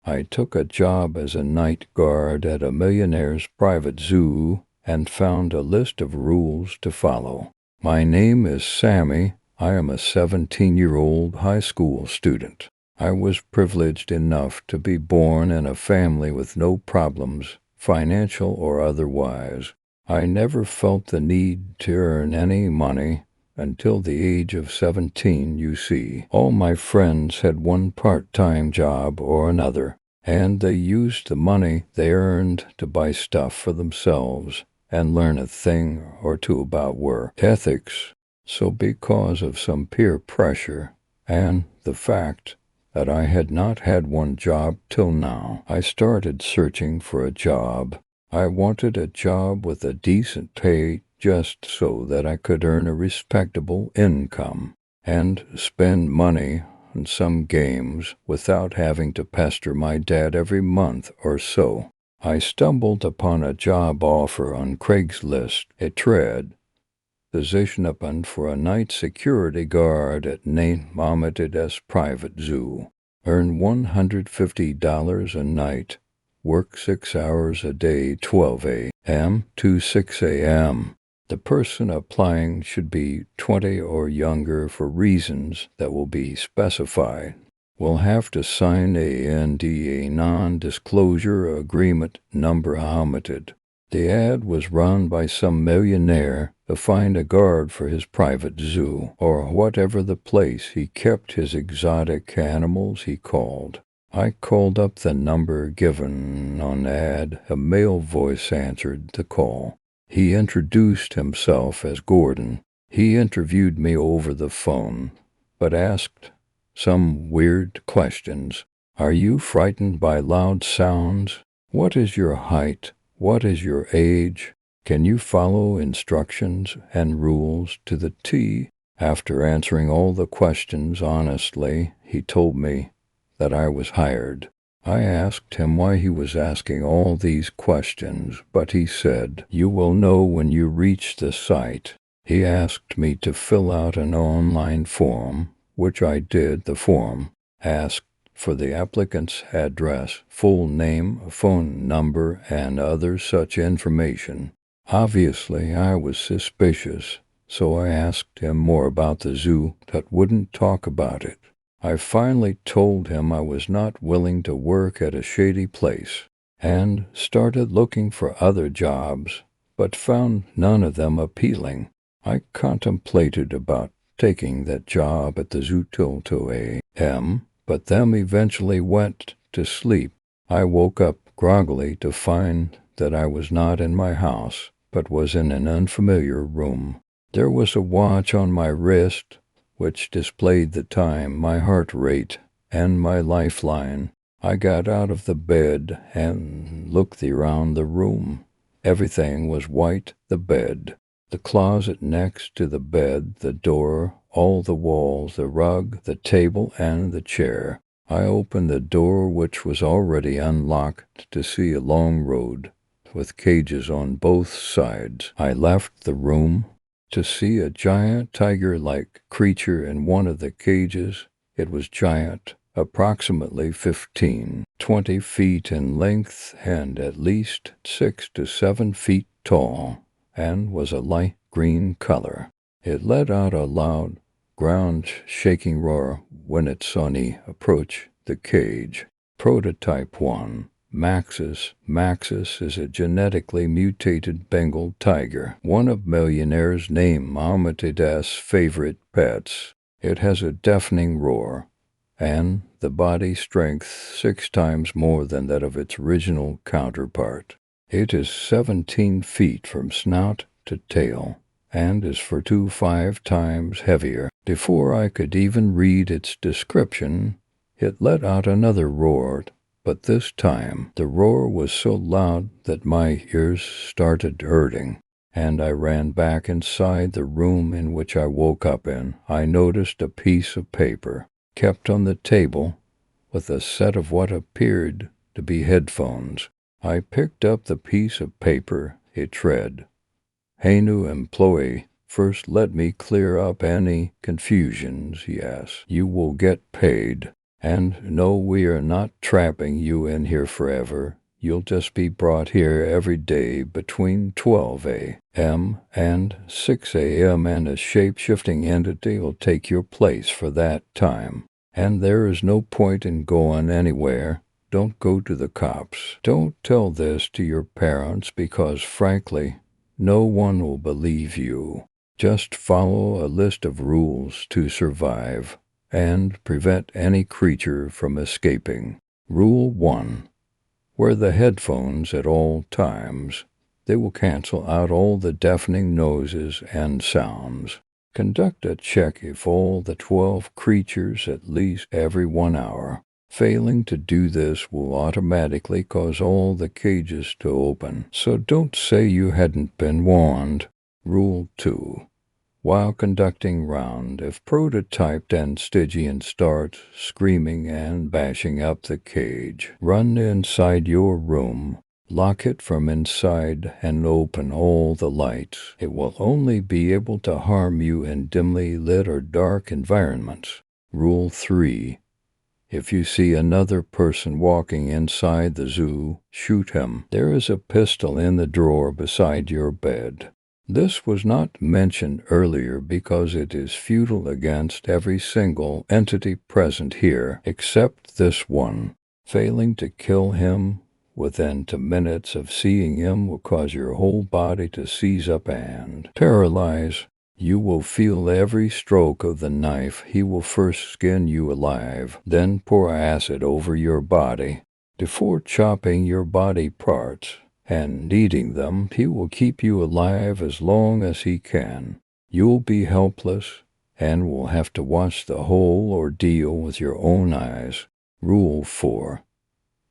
I took a job as a night guard at a millionaire's private zoo and found a list of rules to follow. My name is Sammy. I am a 17-year-old high school student. I was privileged enough to be born in a family with no problems, financial or otherwise. I never felt the need to earn any money until the age of 17, you see. All my friends had one part-time job or another, and they used the money they earned to buy stuff for themselves and learn a thing or two about work ethics. So because of some peer pressure and the fact that I had not had one job till now, I started searching for a job. I wanted a job with a decent pay just so that I could earn a respectable income and spend money on some games without having to pester my dad every month or so. I stumbled upon a job offer on Craigslist. It read, position open for a night security guard at TheNightWhisperers private zoo. Earn $150 a night. Work 6 hours a day, 12 a.m. to 6 a.m. The person applying should be 20 or younger for reasons that will be specified. Will have to sign a NDA non-disclosure agreement number omitted. The ad was run by some millionaire to find a guard for his private zoo, or whatever the place he kept his exotic animals he called. I called up the number given on the ad. A male voice answered the call. He introduced himself as Gordon. He interviewed me over the phone, but asked some weird questions. Are you frightened by loud sounds? What is your height? What is your age? Can you follow instructions and rules to the T? After answering all the questions honestly, he told me that I was hired. I asked him why he was asking all these questions, but he said, "You will know when you reach the site." He asked me to fill out an online form, which I did. The form asked for the applicant's address, full name, phone number, and other such information. Obviously, I was suspicious, so I asked him more about the zoo, but wouldn't talk about it. I finally told him I was not willing to work at a shady place, and started looking for other jobs, but found none of them appealing. I contemplated about taking that job at the zoo till 2 a.m., but them eventually went to sleep. I woke up groggily to find that I was not in my house, but was in an unfamiliar room. There was a watch on my wrist, which displayed the time, my heart rate, and my lifeline. I got out of the bed and looked around the room. Everything was white: the bed, the closet next to the bed, the door, all the walls, the rug, the table, and the chair. I opened the door, which was already unlocked, to see a long road with cages on both sides. I left the room to see a giant tiger-like creature in one of the cages. It was giant, approximately 15-20 feet in length and at least 6 to 7 feet tall, and was a light green color. It let out a loud, ground-shaking roar when it saw me approach the cage. Prototype 1. Maxus. Maxus is a genetically mutated Bengal tiger, one of millionaires named Mohammed's favorite pets. It has a deafening roar, and the body strength 6 times more than that of its original counterpart. It is 17 feet from snout to tail, and is 4 to 5 times heavier. Before I could even read its description, it let out another roar, but this time the roar was so loud that my ears started hurting, and I ran back inside the room in which I woke up in. I noticed a piece of paper kept on the table with a set of what appeared to be headphones. I picked up the piece of paper. It read, "Hey, new employee, first let me clear up any confusions, yes. You will get paid And no, we are not trapping you in here forever. You'll just be brought here every day between 12 a.m. and 6 a.m. and a shape-shifting entity will take your place for that time. And there is no point in going anywhere. Don't go to the cops. Don't tell this to your parents because, frankly, no one will believe you. Just follow a list of rules to survive and prevent any creature from escaping. Rule 1. Wear the headphones at all times. They will cancel out all the deafening noises and sounds. Conduct a check if all the 12 creatures at least every 1 hour. Failing to do this will automatically cause all the cages to open, so don't say you hadn't been warned. Rule 2. While conducting round, if prototyped and Stygian starts screaming and bashing up the cage, run inside your room, lock it from inside, and open all the lights. It will only be able to harm you in dimly lit or dark environments. Rule 3. If you see another person walking inside the zoo, shoot him. There is a pistol in the drawer beside your bed. This was not mentioned earlier because it is futile against every single entity present here except this one. Failing to kill him within 2 minutes of seeing him will cause your whole body to seize up and paralyze. You will feel every stroke of the knife. He will first skin you alive, then pour acid over your body. Before chopping your body parts and eating them, he will keep you alive as long as he can. You'll be helpless and will have to watch the whole ordeal with your own eyes. Rule 4.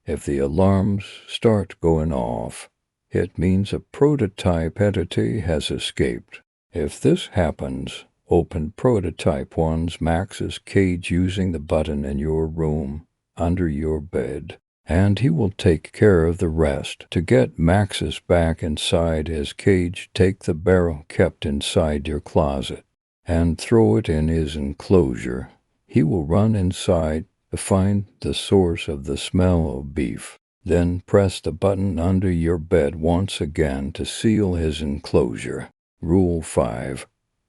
If the alarms start going off, it means a prototype entity has escaped. If this happens, open Prototype 1's Max's cage using the button in your room under your bed, and he will take care of the rest. To get Max's back inside his cage, take the barrel kept inside your closet and throw it in his enclosure. He will run inside to find the source of the smell of beef. Then press the button under your bed once again to seal his enclosure. Rule 5.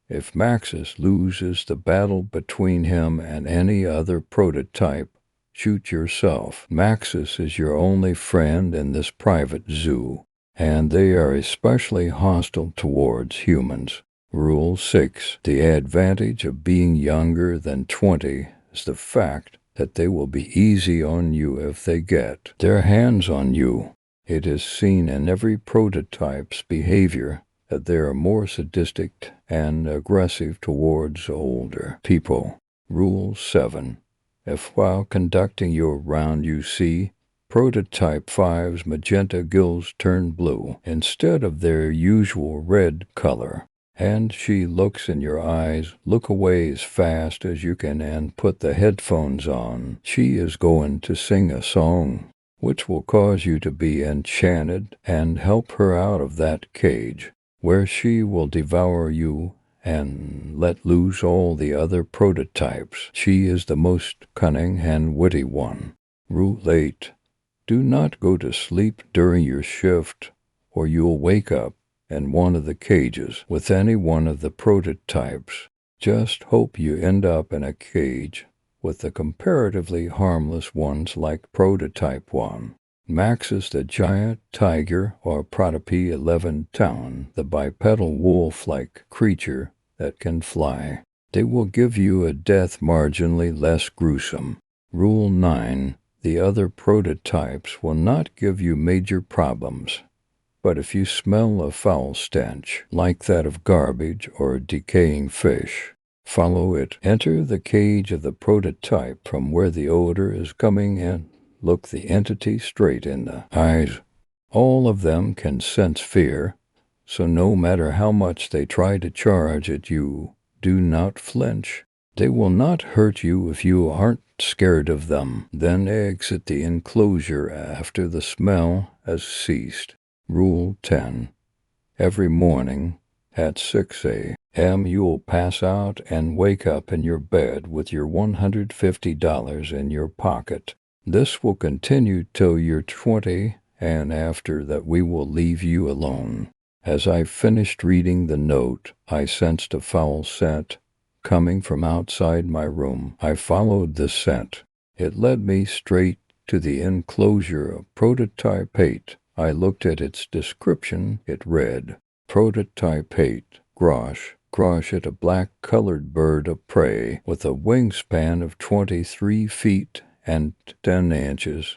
If Maxis loses the battle between him and any other prototype, shoot yourself. Maxis is your only friend in this private zoo, and they are especially hostile towards humans. Rule 6. The advantage of being younger than 20 is the fact that they will be easy on you if they get their hands on you. It is seen in every prototype's behavior that they are more sadistic and aggressive towards older people. Rule 7. If while conducting your round you see Prototype 5's magenta gills turn blue instead of their usual red color, and she looks in your eyes, look away as fast as you can and put the headphones on. She is going to sing a song, which will cause you to be enchanted and help her out of that cage, where she will devour you and let loose all the other prototypes. She is the most cunning and witty one. Rule 8. Do not go to sleep during your shift, or you'll wake up in one of the cages with any one of the prototypes. Just hope you end up in a cage with the comparatively harmless ones like Prototype 1. Max is the giant tiger or Prototype 11 town, the bipedal wolf-like creature that can fly. They will give you a death marginally less gruesome. Rule 9. The other prototypes will not give you major problems, but if you smell a foul stench, like that of garbage or decaying fish, follow it. Enter the cage of the prototype from where the odor is coming and look the entity straight in the eyes. All of them can sense fear, so no matter how much they try to charge at you, do not flinch. They will not hurt you if you aren't scared of them. Then exit the enclosure after the smell has ceased. Rule 10. Every morning at 6 a.m. You'll pass out and wake up in your bed with your $150 in your pocket. This will continue till you're 20, and after that we will leave you alone. As I finished reading the note, I sensed a foul scent coming from outside my room. I followed the scent. It led me straight to the enclosure of Prototype 8. I looked at its description. It read, Prototype 8, Grosh at a black-colored bird of prey with a wingspan of 23 feet and 10 inches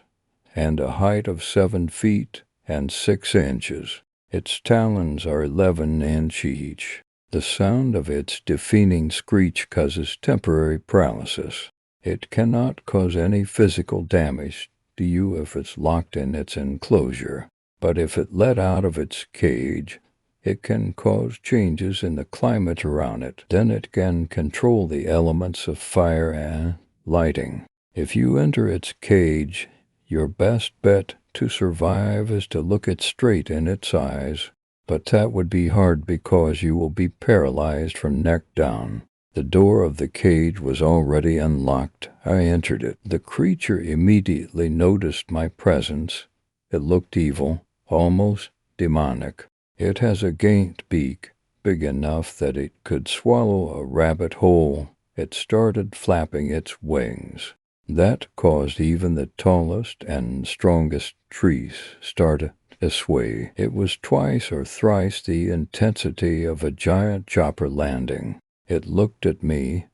and a height of 7 feet and 6 inches. Its talons are 11 inches each. The sound of its deafening screech causes temporary paralysis. It cannot cause any physical damage to you if it's locked in its enclosure, but if it let out of its cage, it can cause changes in the climate around it. Then it can control the elements of fire and lighting. If you enter its cage, your best bet to survive is to look it straight in its eyes, but that would be hard because you will be paralyzed from neck down. The door of the cage was already unlocked. I entered it. The creature immediately noticed my presence. It looked evil, almost demonic. It has a giant beak, big enough that it could swallow a rabbit whole. It started flapping its wings. That caused even the tallest and strongest trees started to sway. It was twice or thrice the intensity of a giant chopper landing. It looked at me,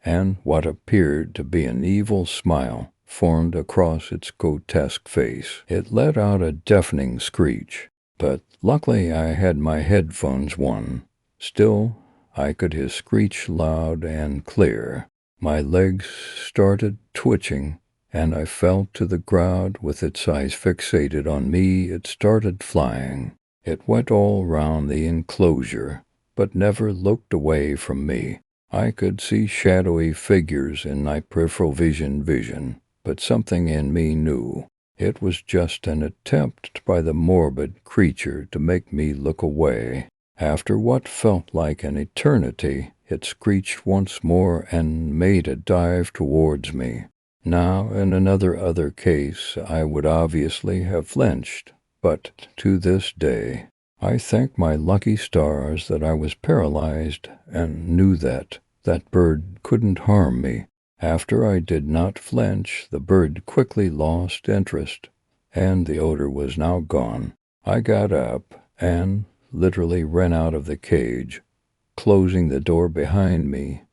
and what appeared to be an evil smile formed across its grotesque face. It let out a deafening screech, but luckily I had my headphones on. Still, I could hear screech loud and clear. My legs started twitching, and I fell to the ground with its eyes fixated on me. It started flying. It went all round the enclosure, but never looked away from me. I could see shadowy figures in my peripheral vision, but something in me knew it was just an attempt by the morbid creature to make me look away. After what felt like an eternity, it screeched once more and made a dive towards me. Now, in another case, I would obviously have flinched, but to this day, I thank my lucky stars that I was paralyzed and knew that bird couldn't harm me. After I did not flinch, the bird quickly lost interest, and the odor was now gone. I got up and literally ran out of the cage, closing the door behind me,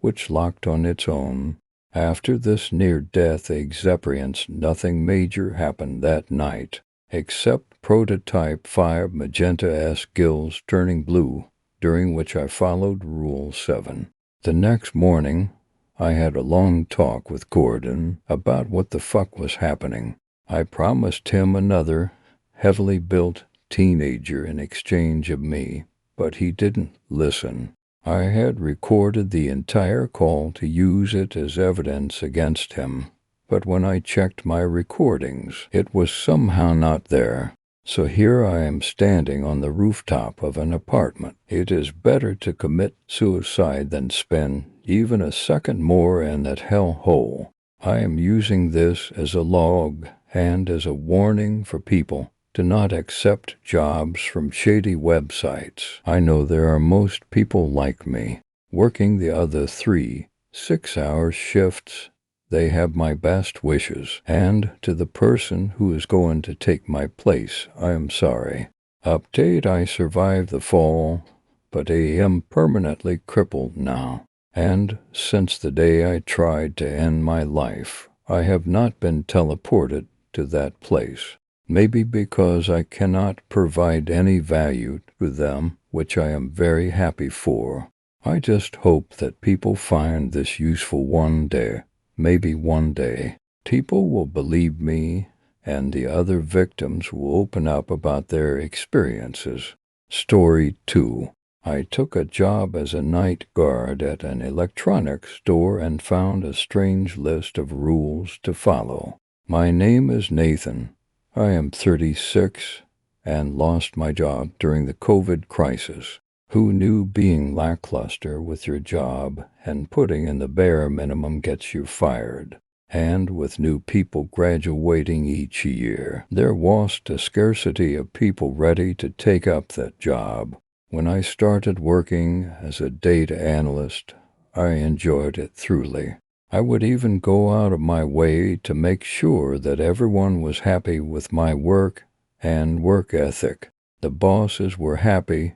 which locked on its own. After this near-death experience, nothing major happened that night, except Prototype 5 magenta-esque gills turning blue, during which I followed Rule 7. The next morning, I had a long talk with Gordon about what the fuck was happening. I promised him another heavily built teenager in exchange of me, but he didn't listen. I had recorded the entire call to use it as evidence against him, but when I checked my recordings, it was somehow not there. So here I am standing on the rooftop of an apartment. It is better to commit suicide than spend even a second more in that hellhole. I am using this as a log and as a warning for people to not accept jobs from shady websites. I know there are most people like me, working the other 3 6-hour shifts. They have my best wishes, and to the person who is going to take my place, I am sorry. Update: I survived the fall, but I am permanently crippled now, and since the day I tried to end my life, I have not been teleported to that place. Maybe because I cannot provide any value to them, which I am very happy for. I just hope that people find this useful one day. Maybe one day, people will believe me, and the other victims will open up about their experiences. Story 2. I took a job as a night guard at an electronics store and found a strange list of rules to follow. My name is Nathan. I am 36 and lost my job during the COVID crisis. Who knew being lackluster with your job and putting in the bare minimum gets you fired? And with new people graduating each year, there was a scarcity of people ready to take up that job. When I started working as a data analyst, I enjoyed it thoroughly. I would even go out of my way to make sure that everyone was happy with my work and work ethic. The bosses were happy,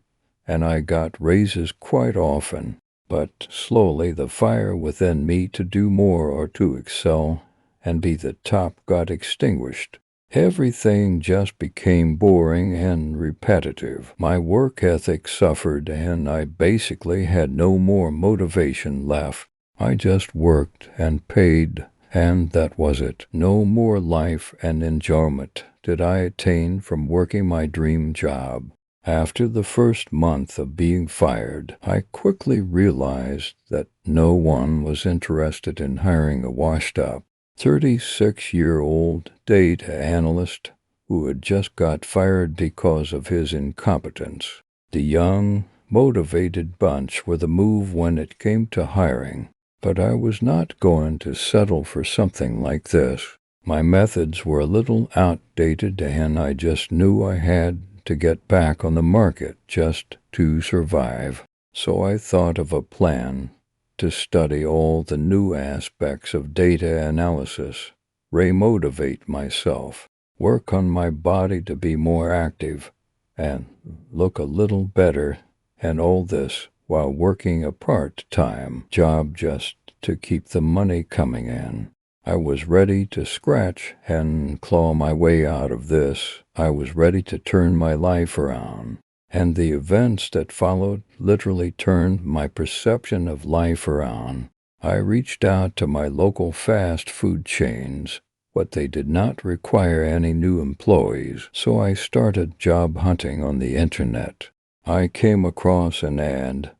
and I got raises quite often. But slowly the fire within me to do more or to excel and be the top got extinguished. Everything just became boring and repetitive. My work ethic suffered, and I basically had no more motivation left. I just worked and paid, and that was it. No more life and enjoyment did I attain from working my dream job. After the first month of being fired, I quickly realized that no one was interested in hiring a washed-up 36-year-old data analyst who had just got fired because of his incompetence. The young, motivated bunch were the move when it came to hiring, but I was not going to settle for something like this. My methods were a little outdated, and I just knew I had to get back on the market just to survive. So I thought of a plan to study all the new aspects of data analysis, remotivate myself, work on my body to be more active, and look a little better, and all this while working a part-time job just to keep the money coming in. I was ready to scratch and claw my way out of this. I was ready to turn my life around. And the events that followed literally turned my perception of life around. I reached out to my local fast food chains, but they did not require any new employees, so I started job hunting on the internet. I came across an ad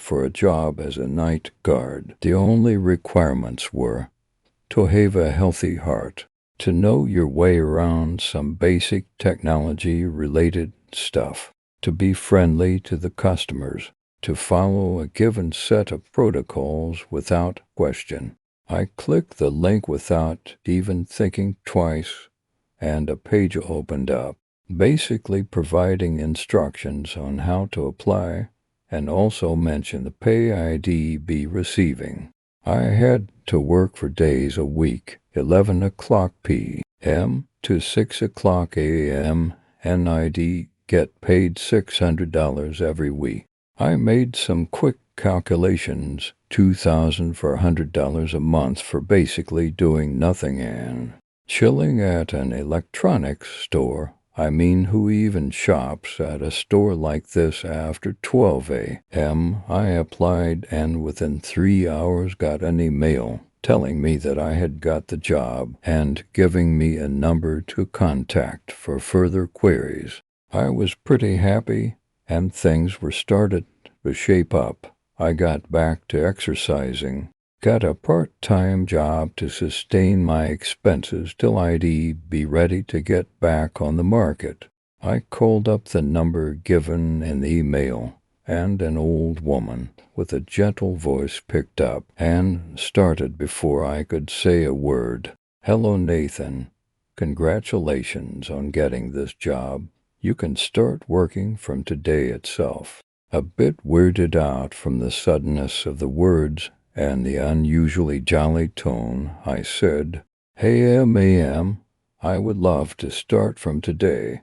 for a job as a night guard. The only requirements were to have a healthy heart, to know your way around some basic technology-related stuff, to be friendly to the customers, to follow a given set of protocols without question. I clicked the link without even thinking twice, and a page opened up, basically providing instructions on how to apply, and also mentioned the pay I'd be receiving. I had to work for days a week, 11 o'clock p.m. to 6 o'clock a.m., and I'd get paid $600 every week. I made some quick calculations, $2,400 a month for basically doing nothing and chilling at an electronics store. I mean, who even shops at a store like this after 12 a.m.? I applied and within 3 hours got an email telling me that I had got the job and giving me a number to contact for further queries. I was pretty happy, and things were started to shape up. I got back to exercising, got a part-time job to sustain my expenses till I'd be ready to get back on the market. I called up the number given in the email, and an old woman with a gentle voice picked up and started before I could say a word. "Hello, Nathan. Congratulations on getting this job. You can start working from today itself." A bit weirded out from the suddenness of the words and the unusually jolly tone, I said, "Hey, ma'am, I would love to start from today.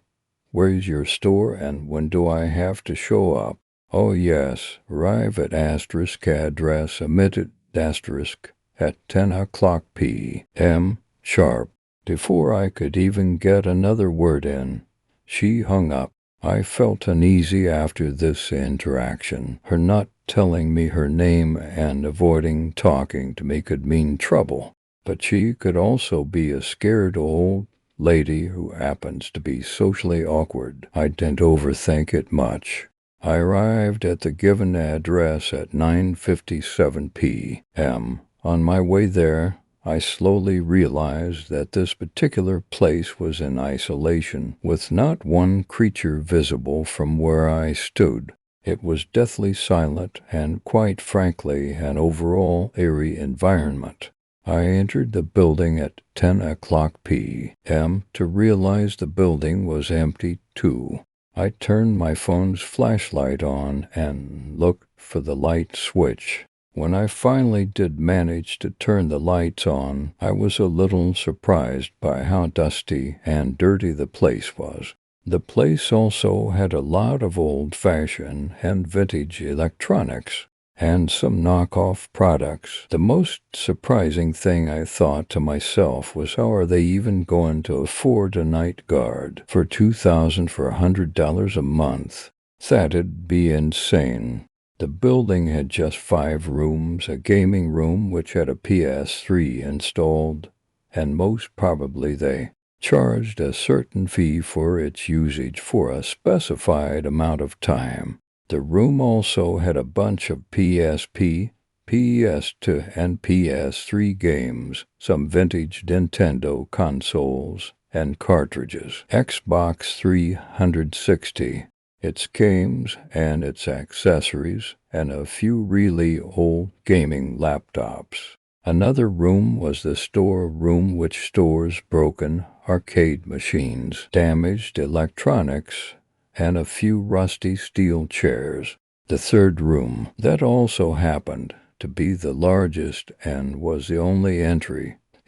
Where's your store and when do I have to show up?" "Oh, yes, arrive at asterisk address omitted asterisk at 10 o'clock p.m. sharp." Before I could even get another word in, she hung up. I felt uneasy after this interaction. Her not telling me her name and avoiding talking to me could mean trouble, but she could also be a scared old lady who happens to be socially awkward. I didn't overthink it much. I arrived at the given address at 9:57 p.m. On my way there, I slowly realized that this particular place was in isolation, with not one creature visible from where I stood. It was deathly silent and, quite frankly, an overall eerie environment. I entered the building at 10 o'clock p.m. to realize the building was empty, too. I turned my phone's flashlight on and looked for the light switch. When I finally did manage to turn the lights on, I was a little surprised by how dusty and dirty the place was. The place also had a lot of old-fashioned and vintage electronics and some knockoff products. The most surprising thing, I thought to myself, was how are they even going to afford a night guard for $2,000 for $100 a month? That'd be insane. The building had just 5 rooms, a gaming room which had a PS3 installed, and most probably they charged a certain fee for its usage for a specified amount of time. The room also had a bunch of PSP, PS2, and PS3 games, some vintage Nintendo consoles and cartridges, Xbox 360, its games and its accessories, and a few really old gaming laptops. Another room was the store room, which stores broken arcade machines, damaged electronics, and a few rusty steel chairs. The third room, that also happened to be the largest and was the only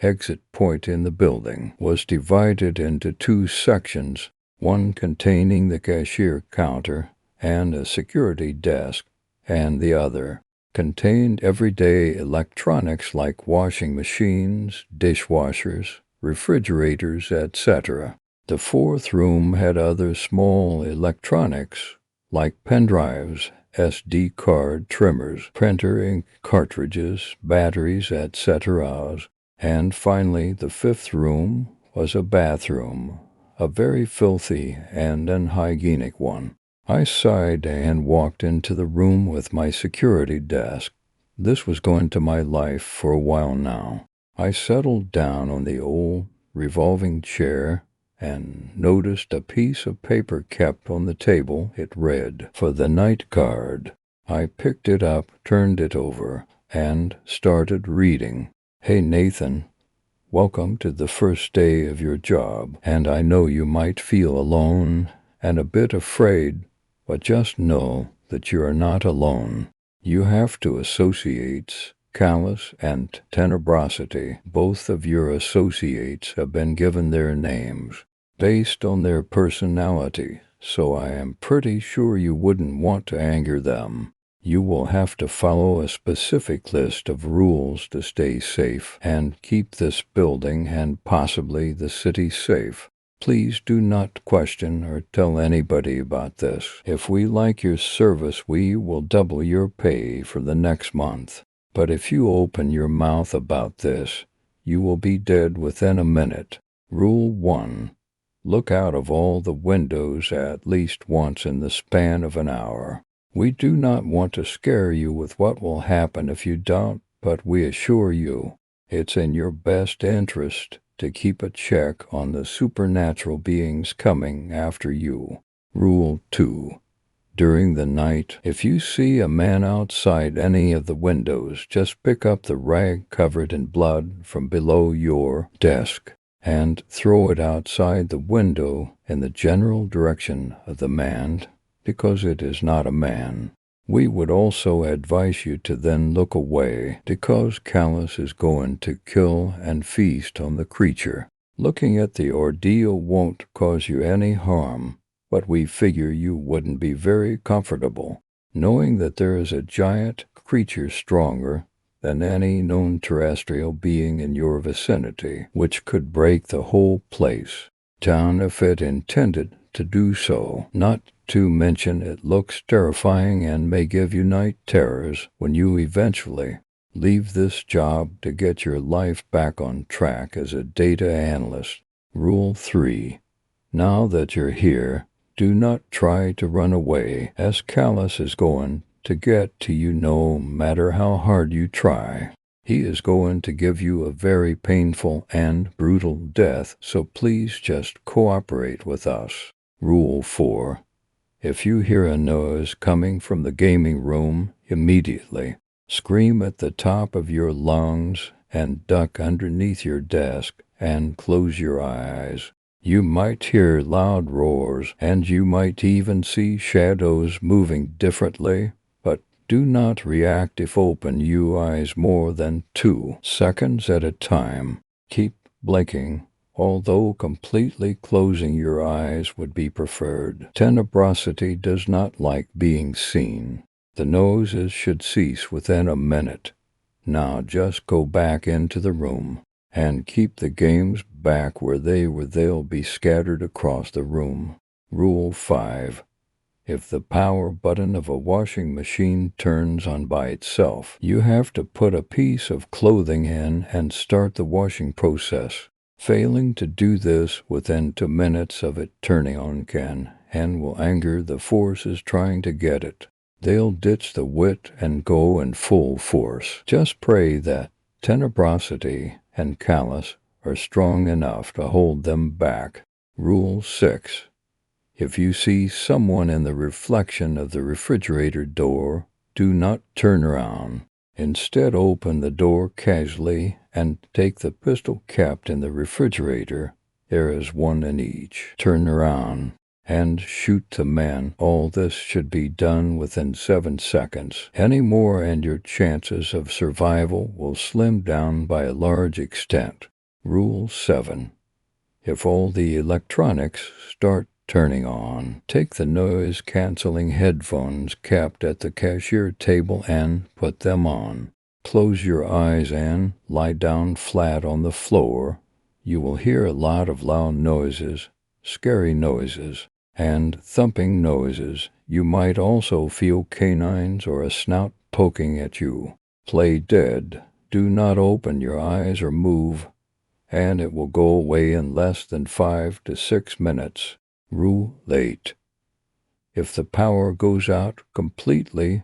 exit point in the building, was divided into 2 sections, one containing the cashier counter and a security desk, and the other contained everyday electronics like washing machines, dishwashers, refrigerators, etc. The 4th room had other small electronics like pen drives, SD card trimmers, printer ink cartridges, batteries, etc. And finally, the 5th room was a bathroom, a very filthy and unhygienic one. I sighed and walked into the room with my security desk. This was going to my life for a while now. I settled down on the old revolving chair and noticed a piece of paper kept on the table. It read, "For the night guard." I picked it up, turned it over, and started reading. "Hey, Nathan. Welcome to the first day of your job, and I know you might feel alone and a bit afraid, but just know that you are not alone. You have 2 associates, Callous and Tenebrosity. Both of your associates have been given their names based on their personality, so I am pretty sure you wouldn't want to anger them. You will have to follow a specific list of rules to stay safe and keep this building and possibly the city safe. Please do not question or tell anybody about this. If we like your service, we will double your pay for the next month. But if you open your mouth about this, you will be dead within a minute. Rule 1. Look out of all the windows at least once in the span of an hour. We do not want to scare you with what will happen if you don't, but we assure you it's in your best interest to keep a check on the supernatural beings coming after you. Rule 2. During the night, if you see a man outside any of the windows, just pick up the rag covered in blood from below your desk and throw it outside the window in the general direction of the man, because it is not a man. We would also advise you to then look away, because Callous is going to kill and feast on the creature. Looking at the ordeal won't cause you any harm, but we figure you wouldn't be very comfortable knowing that there is a giant creature stronger than any known terrestrial being in your vicinity, which could break the whole place down if it intended to do so. Not to mention it looks terrifying and may give you night terrors when you eventually leave this job to get your life back on track as a data analyst. Rule 3. Now that you're here, do not try to run away, as Callous is going to get to you no matter how hard you try. He is going to give you a very painful and brutal death, so please just cooperate with us. Rule 4. If you hear a noise coming from the gaming room, immediately scream at the top of your lungs and duck underneath your desk and close your eyes. You might hear loud roars, and you might even see shadows moving differently, but do not react if open your eyes more than 2 seconds at a time. Keep blinking, although completely closing your eyes would be preferred. Tenebrosity does not like being seen. The noises should cease within a minute. Now just go back into the room and keep the games back where they'll be scattered across the room. Rule 5. If the power button of a washing machine turns on by itself, you have to put a piece of clothing in and start the washing process. Failing to do this within 2 minutes of it turning on can and will anger the forces trying to get it. They'll ditch the wit and go in full force. Just pray that tenebrosity and callous are strong enough to hold them back. Rule 6. If you see someone in the reflection of the refrigerator door, do not turn around. Instead, open the door casually and take the pistol kept in the refrigerator. There is one in each. Turn around and shoot the man. All this should be done within 7 seconds. Any more and your chances of survival will slim down by a large extent. Rule 7. If all the electronics start turning on, take the noise-canceling headphones kept at the cashier table and put them on. Close your eyes and lie down flat on the floor. You will hear a lot of loud noises, scary noises, and thumping noises. You might also feel canines or a snout poking at you. Play dead. Do not open your eyes or move, and it will go away in less than 5 to 6 minutes. Rule 8. If the power goes out completely,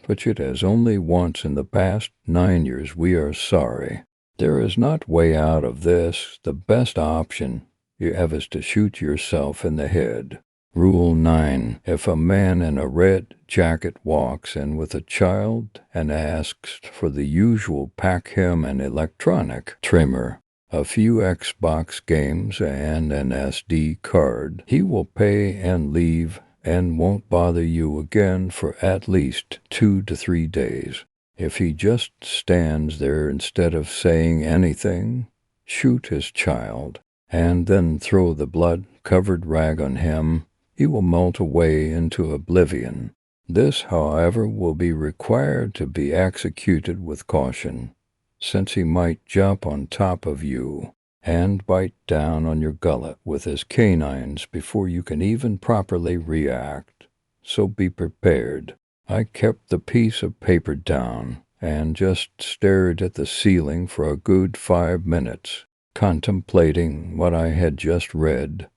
which it has only once in the past 9 years, we are sorry. There is not way out of this. The best option you have is to shoot yourself in the head. Rule 9. If a man in a red jacket walks in with a child and asks for the usual pack him an electronic trimmer, a few Xbox games, and an SD card, he will pay and leave and won't bother you again for at least 2 to 3 days. If he just stands there instead of saying anything, shoot his child, and then throw the blood-covered rag on him. He will melt away into oblivion. This, however, will be required to be executed with caution, since he might jump on top of you and bite down on your gullet with his canines before you can even properly react. So be prepared. I kept the piece of paper down and just stared at the ceiling for a good 5 minutes, contemplating what I had just read.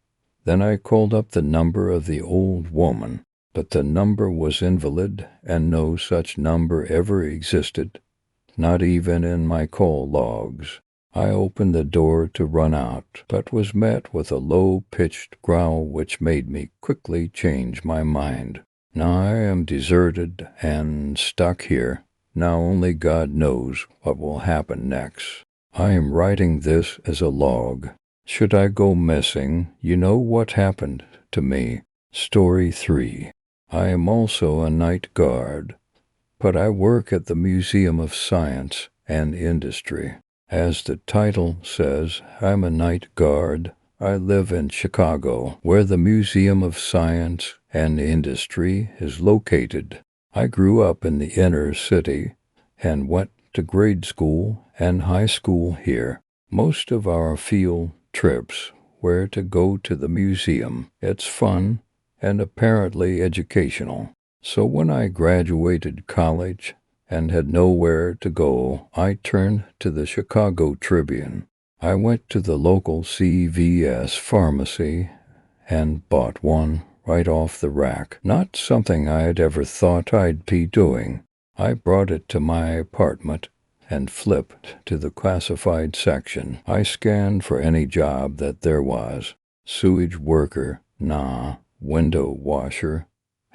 Then I called up the number of the old woman, but the number was invalid, and no such number ever existed, not even in my call logs. I opened the door to run out, but was met with a low-pitched growl which made me quickly change my mind. Now I am deserted and stuck here. Now only God knows what will happen next. I am writing this as a log. Should I go missing, you know what happened to me. Story 3. I am also a night guard, but I work at the Museum of Science and Industry. As the title says, I'm a night guard. I live in Chicago, where the Museum of Science and Industry is located. I grew up in the inner city and went to grade school and high school here. Most of our field trips were to go to the museum. It's fun and apparently educational. So when I graduated college and had nowhere to go, I turned to the Chicago Tribune. I went to the local CVS pharmacy and bought one right off the rack. Not something I had ever thought I'd be doing. I brought it to my apartment and flipped to the classified section. I scanned for any job that there was. Sewage worker, nah. Window washer,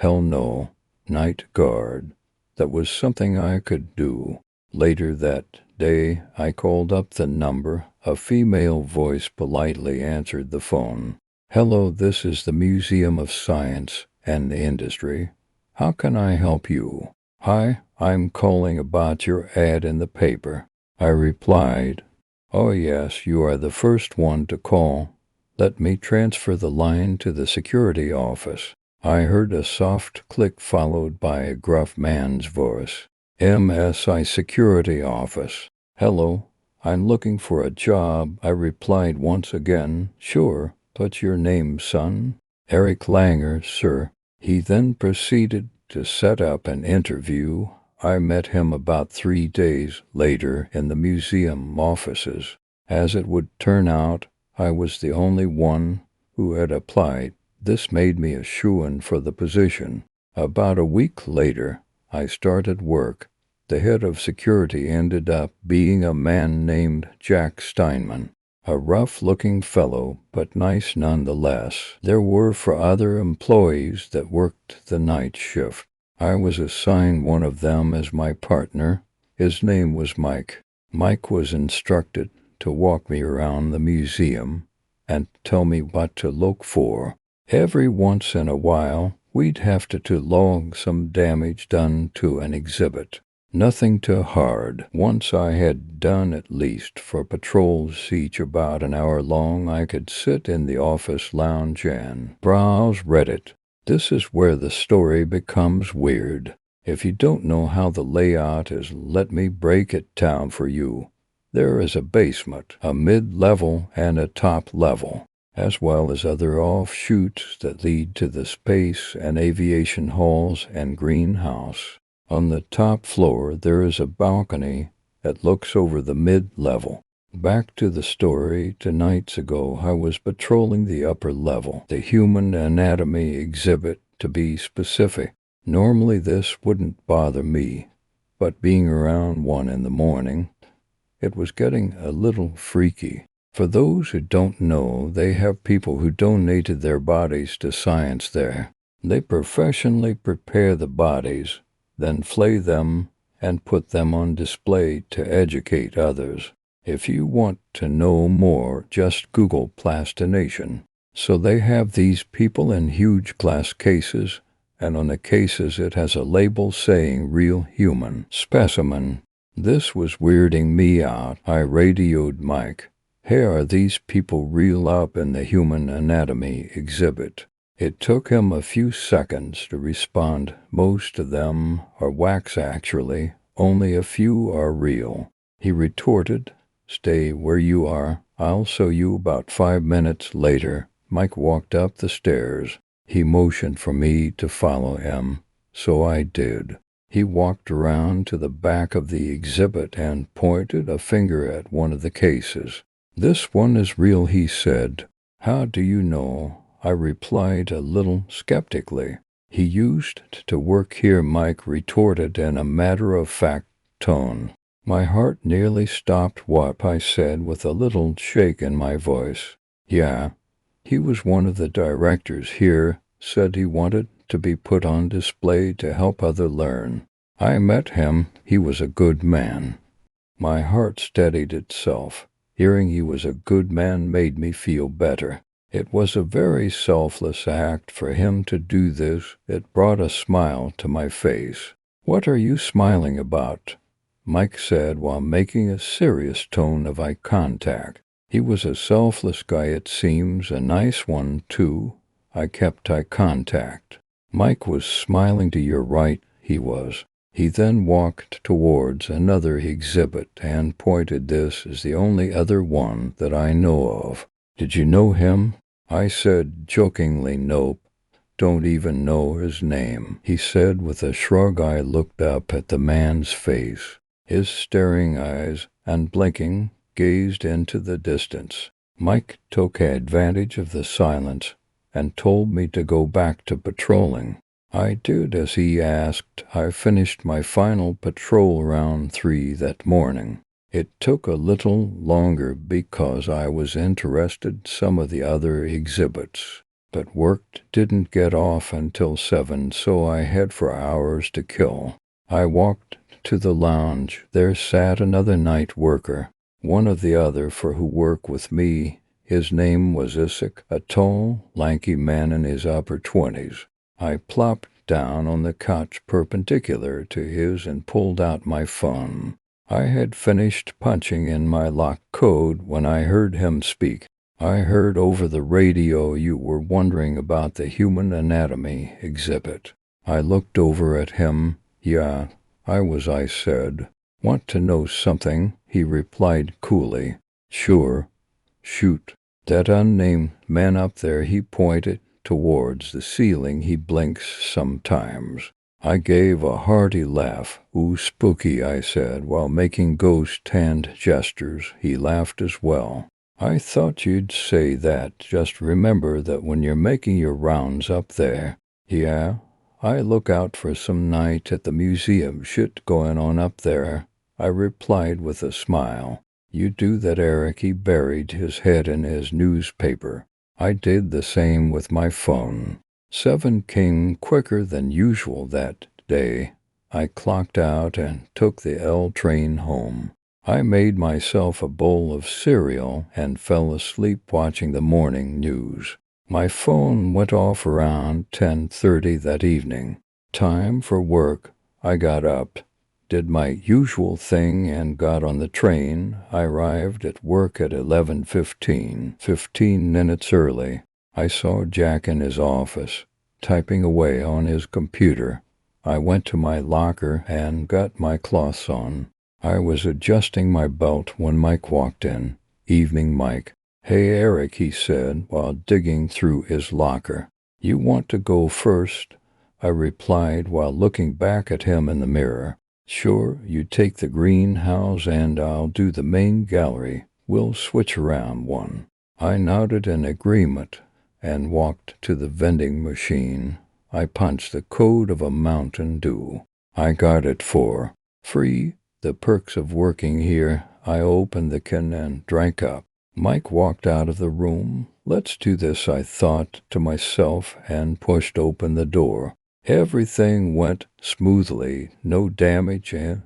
Hell no. Night guard. That was something I could do. Later that day, I called up the number. A female voice politely answered the phone. Hello, this is the Museum of Science and Industry. How can I help you? Hi, I'm calling about your ad in the paper. I replied. Oh yes, you are the first one to call. Let me transfer the line to the security office. I heard a soft click followed by a gruff man's voice. MSI Security Office. Hello, I'm looking for a job. I replied once again. Sure, what's your name, son? Eric Langer, sir. He then proceeded to set up an interview. I met him about 3 days later in the museum offices. As it would turn out, I was the only one who had applied. This made me a shoo-in for the position. About a week later, I started work. The head of security ended up being a man named Jack Steinman. A rough-looking fellow, but nice nonetheless. There were 4 other employees that worked the night shift. I was assigned one of them as my partner. His name was Mike. Mike was instructed to walk me around the museum and tell me what to look for. Every once in a while, we'd have to log some damage done to an exhibit. Nothing too hard. Once I had done at least 4 patrols, each about an hour long, I could sit in the office lounge and browse Reddit. This is where the story becomes weird. If you don't know how the layout is, let me break it down for you. There is a basement, a mid-level, and a top level, as well as other offshoots that lead to the space and aviation halls and greenhouse. On the top floor, there is a balcony that looks over the mid-level. Back to the story. 2 nights ago, I was patrolling the upper level, the human anatomy exhibit to be specific. Normally this wouldn't bother me, but being around 1 in the morning, it was getting a little freaky. For those who don't know, they have people who donated their bodies to science there. They professionally prepare the bodies, then flay them and put them on display to educate others. If you want to know more, just Google plastination. So they have these people in huge glass cases, and on the cases it has a label saying real human specimen. This was weirding me out. I radioed Mike. Hey, are these people real up in the human anatomy exhibit? It took him a few seconds to respond. Most of them are wax actually. Only a few are real. He retorted, stay where you are. I'll show you. About 5 minutes later, Mike walked up the stairs. He motioned for me to follow him, so I did. He walked around to the back of the exhibit and pointed a finger at one of the cases. This one is real, he said. How do you know? I replied a little skeptically. He used to work here, Mike retorted in a matter-of-fact tone. My heart nearly stopped. What? I said with a little shake in my voice. Yeah, he was one of the directors here, said he wanted to be put on display to help others learn. I met him. He was a good man. My heart steadied itself. Hearing he was a good man made me feel better. It was a very selfless act for him to do this. It brought a smile to my face. What are you smiling about? Mike said while making a serious tone of eye contact. He was a selfless guy, it seems, a nice one, too. I kept eye contact. Mike was smiling. To your right, he was. He then walked towards another exhibit and pointed. This is the only other one that I know of. Did you know him? I said jokingly, nope. Don't even know his name, he said with a shrug. I looked up at the man's face. His staring eyes, unblinking, gazed into the distance. Mike took advantage of the silence and told me to go back to patrolling. I did as he asked. I finished my final patrol around 3 that morning. It took a little longer because I was interested in some of the other exhibits. but work didn't get off until 7, so I had 4 hours to kill. I walked to the lounge. There sat another night worker, one of the other for who work with me. His name was Isaac, a tall, lanky man in his upper 20s. I plopped down on the couch perpendicular to his and pulled out my phone. I had finished punching in my lock code when I heard him speak. I heard over the radio you were wondering about the human anatomy exhibit. I looked over at him. Yeah, I said. Want to know something? He replied coolly. Sure. Shoot. That unnamed man up there, he pointed towards the ceiling. He blinks sometimes. I gave a hearty laugh. Ooh, spooky, I said, while making ghost hand gestures. He laughed as well. I thought you'd say that. Just remember that when you're making your rounds up there. Yeah, I look out for some night at the museum shit going on up there, I replied with a smile. You do that, Eric. He buried his head in his newspaper. I did the same with my phone. 7 came quicker than usual that day. I clocked out and took the L train home. I made myself a bowl of cereal and fell asleep watching the morning news. My phone went off around 10:30 that evening. Time for work. I got up, did my usual thing, and got on the train. I arrived at work at 11:15, 15 minutes early. I saw Jack in his office, typing away on his computer. I went to my locker and got my cloths on. I was adjusting my belt when Mike walked in. Evening, Mike. Hey, Eric, he said while digging through his locker. You want to go first? I replied while looking back at him in the mirror. Sure, you take the greenhouse and I'll do the main gallery. We'll switch around one. I nodded in agreement and walked to the vending machine. I punched the code of a Mountain Dew. I got it for free. The perks of working here. I opened the can and drank up. Mike walked out of the room. Let's do this, I thought to myself, and pushed open the door. Everything went smoothly, no damage, and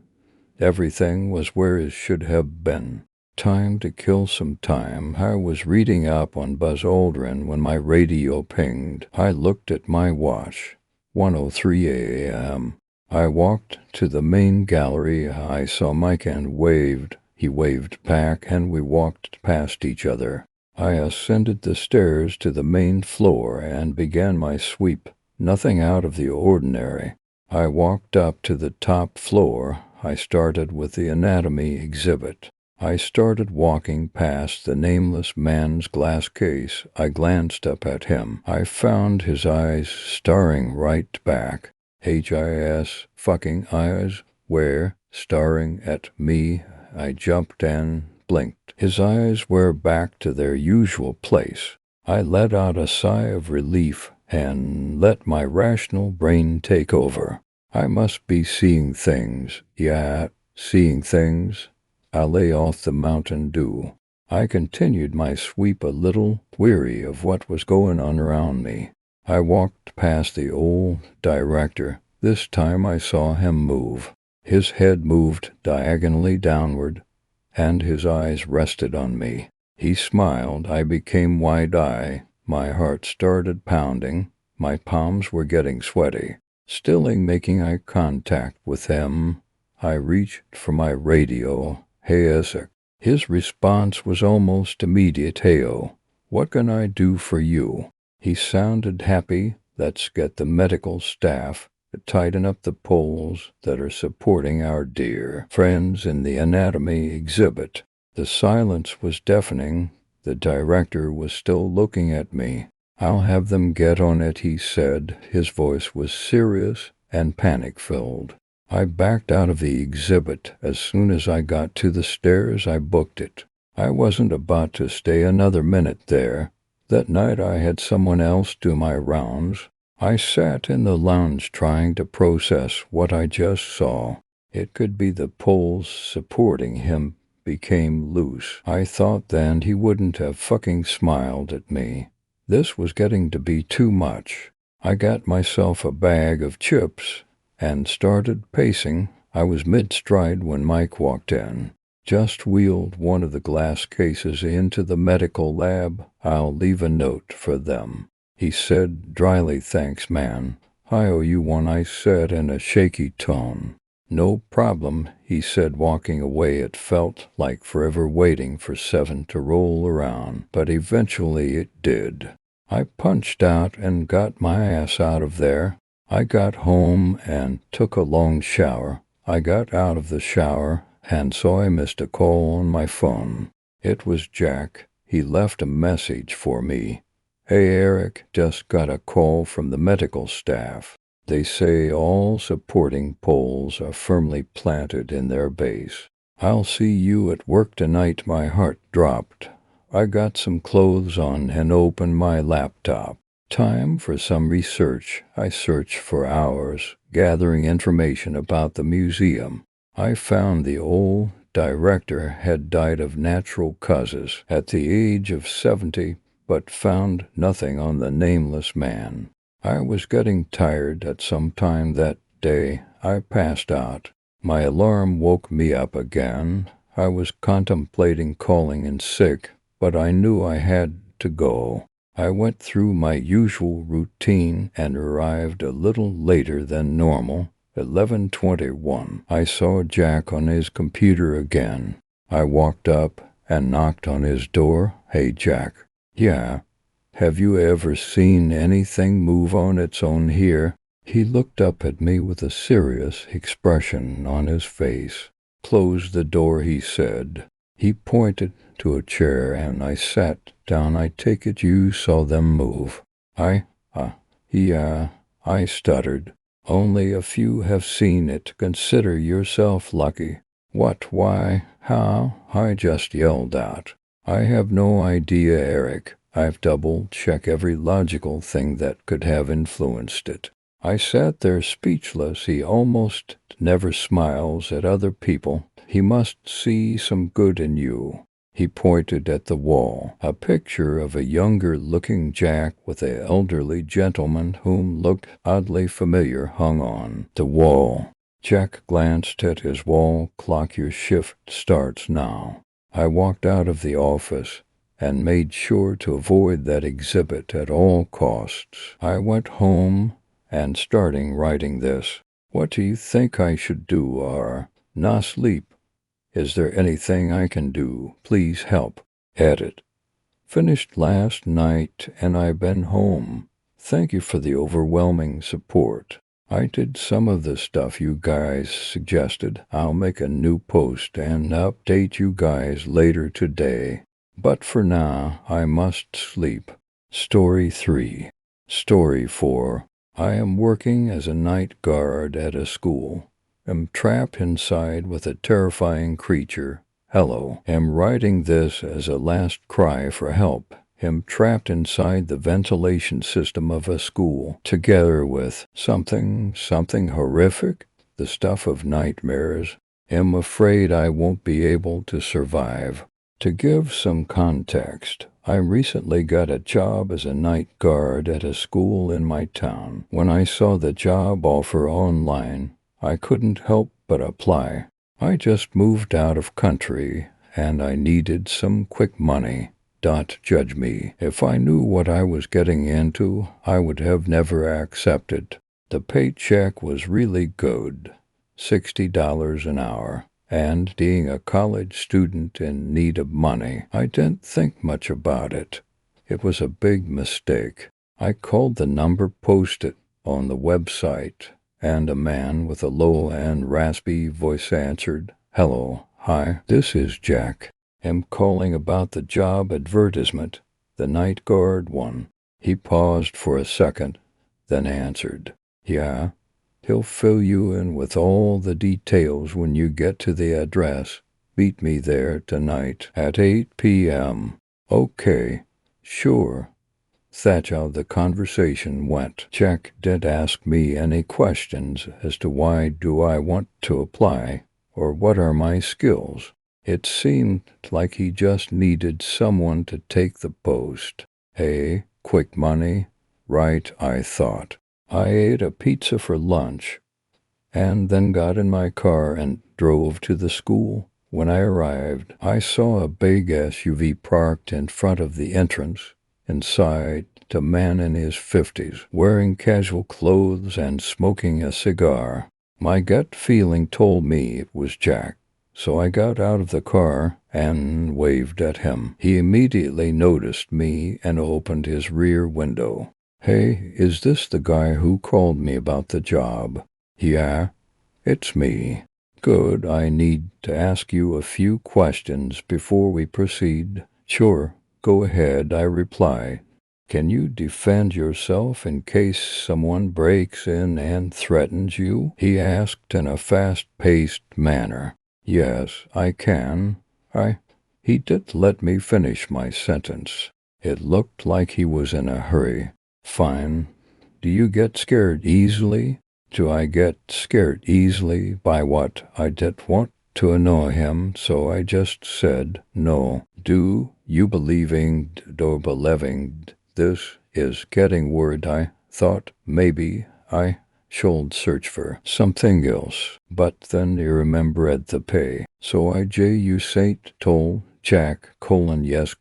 everything was where it should have been. Time to kill some time. I was reading up on Buzz Aldrin when my radio pinged. I looked at my watch. 1:03 a.m. I walked to the main gallery. I saw Mike and waved. He waved back, and we walked past each other. I ascended the stairs to the main floor and began my sweep. Nothing out of the ordinary. I walked up to the top floor. I started with the anatomy exhibit. I started walking past the nameless man's glass case. I glanced up at him. I found his eyes staring right back. HIS fucking eyes, where, staring at me. I jumped and blinked. His eyes were back to their usual place. I let out a sigh of relief and let my rational brain take over. I must be seeing things. Yeah, seeing things. I lay off the Mountain Dew. I continued my sweep, a little weary of what was going on around me. I walked past the old director. This time I saw him move. His head moved diagonally downward, and his eyes rested on me. He smiled. I became wide-eyed. My heart started pounding. My palms were getting sweaty. Still making eye contact with him, I reached for my radio. Hey, Isaac. His response was almost immediate. Heyo, what can I do for you? He sounded happy. Let's get the medical staff to tighten up the poles that are supporting our dear friends in the anatomy exhibit. The silence was deafening. The director was still looking at me. I'll have them get on it, he said. His voice was serious and panic-filled. I backed out of the exhibit. As soon as I got to the stairs, I booked it. I wasn't about to stay another minute there. That night I had someone else do my rounds. I sat in the lounge trying to process what I just saw. It could be the poles supporting him became loose. I thought then he wouldn't have fucking smiled at me. This was getting to be too much. I got myself a bag of chips and started pacing. I was mid-stride when Mike walked in. Just wheeled one of the glass cases into the medical lab. I'll leave a note for them, he said dryly. Thanks, man. I owe you one, I said in a shaky tone. No problem, he said, walking away. It felt like forever waiting for 7 to roll around, but eventually it did. I punched out and got my ass out of there. I got home and took a long shower. I got out of the shower and saw I missed a call on my phone. It was Jack. He left a message for me. Hey Eric, just got a call from the medical staff. They say all supporting poles are firmly planted in their base. I'll see you at work tonight. My heart dropped. I got some clothes on and opened my laptop. Time for some research. I searched for hours, gathering information about the museum. I found the old director had died of natural causes at the age of 70, but found nothing on the nameless man. I was getting tired. At some time that day, I passed out. My alarm woke me up again. I was contemplating calling in sick, but I knew I had to go. I went through my usual routine and arrived a little later than normal. 11:21. I saw Jack on his computer again. I walked up and knocked on his door. Hey, Jack. Yeah. Have you ever seen anything move on its own here? He looked up at me with a serious expression on his face. Close the door, he said. He pointed to a chair and I sat down. I take it you saw them move. Yeah, I stuttered. Only a few have seen it. Consider yourself lucky. What, why, how? I just yelled out. I have no idea, Eric. I've double-checked every logical thing that could have influenced it. I sat there speechless. He almost never smiles at other people. He must see some good in you. He pointed at the wall. A picture of a younger-looking Jack with an elderly gentleman whom looked oddly familiar hung on the wall. Jack glanced at his wall clock. Your shift starts now. I walked out of the office and made sure to avoid that exhibit at all costs. I went home and starting writing this. What do you think I should do, Nah, sleep. Is there anything I can do? Please help. Edit. Finished last night and I've been home. Thank you for the overwhelming support. I did some of the stuff you guys suggested. I'll make a new post and update you guys later today. But for now, I must sleep. Story 3. Story 4. I am working as a night guard at a school. Am trapped inside with a terrifying creature. Hello. Am writing this as a last cry for help. Am trapped inside the ventilation system of a school, together with something horrific, the stuff of nightmares. Am afraid I won't be able to survive. To give some context, I recently got a job as a night guard at a school in my town. When I saw the job offer online, I couldn't help but apply. I just moved out of country, and I needed some quick money. Don't judge me. If I knew what I was getting into, I would have never accepted. The paycheck was really good, $60 an hour. And being a college student in need of money, I didn't think much about it. It was a big mistake. I called the number posted on the website, and a man with a low and raspy voice answered. Hello, hi, this is Jack. Am calling about the job advertisement, the night guard one. He paused for a second, then answered. Yeah. He'll fill you in with all the details when you get to the address. Meet me there tonight at 8 p.m. Okay, sure. That's how the conversation went. Jack didn't ask me any questions as to why do I want to apply or what are my skills. It seemed like he just needed someone to take the post. Hey, quick money. Right, I thought. I ate a pizza for lunch and then got in my car and drove to the school. When I arrived, I saw a big SUV parked in front of the entrance. Inside, a man in his 50s, wearing casual clothes and smoking a cigar. My gut feeling told me it was Jack, so I got out of the car and waved at him. He immediately noticed me and opened his rear window. Hey, is this the guy who called me about the job? Yeah, it's me. Good, I need to ask you a few questions before we proceed. Sure, go ahead, I replied. Can you defend yourself in case someone breaks in and threatens you? He asked in a fast-paced manner. Yes, I can. He did let me finish my sentence. It looked like he was in a hurry. Fine. Do you get scared easily? Do I get scared easily by what? I didn't want to annoy him, so I just said no. Do you believing this is getting word. I thought maybe I should search for something else, but then you remembered the pay. So I told Jack, yes,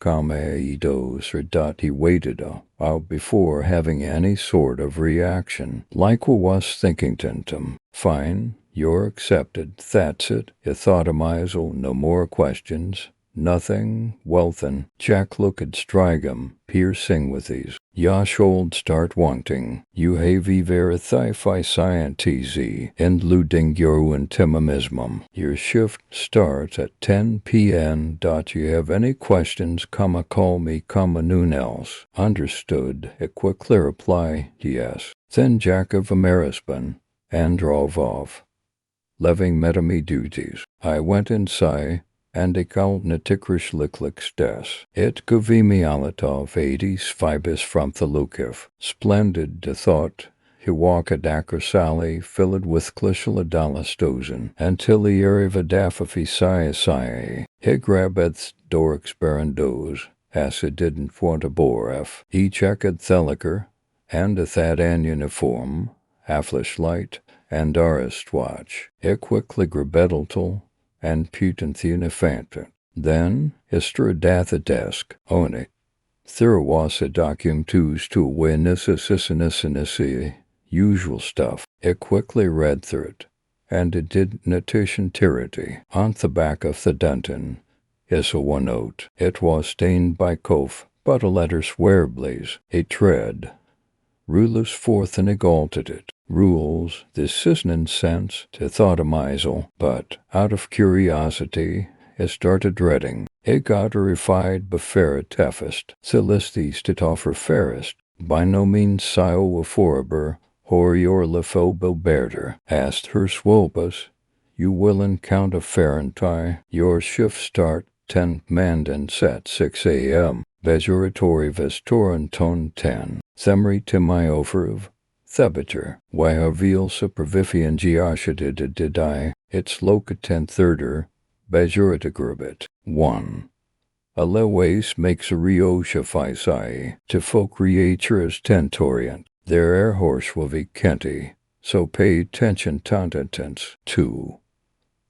he waited out before having any sort of reaction, like we was thinking him. Fine, you're accepted, that's it. You thought a misel, no more questions. Nothing? Well then, Jack looked at Strygum, piercing with these. Ya should start wanting. You have verify scientize, including your intimism. Your shift starts at 10 p.m. You have any questions, call me, noon else. Understood. A quickly reply, yes. Then Jack of Amerispan, and drove off. Leaving me duties. I went inside, and ik al natuurlijk des. It gavimi alatov 80s fibus from the Lukiv. Splendid de thought. He walked a sally filled with klischeladallastozen, until he arrivadafafi sai. He grabbed dorix barandos, as he didn't want a boref. He checked theliker, and a that an uniform, a flashlight, and arrest watch. He quickly grabedaltal, and Putin Fanta. Then, stood at the desk, on it. There was a document to witness usual stuff. It quickly read through it, and it did notation tirity. On the back of the Denton is a one note. It was stained by Kof, but a letter swearblaze, a tread. Rulers forth and exalted it. Rules, this isn't sense to thought a misel, but out of curiosity, it started dreading. It got a refined beferret tefest, celestis to offer fairest, by no means sio of foreber, or your lefo berder, asked her swolbus. You will encounter Fahrenheit, your shift start 10 mandan set 6 a.m. Bejoratory vestoran ton 10. Themri timioferv. Thebiter. Wyhavil supervifian geoshadidididai. Its loca 10 Bejoratagurbit. 1. A lewes makes a rioshafisai. To folk creatures tentorient. Their air horse will be kenti. So pay attention tantantants. 2.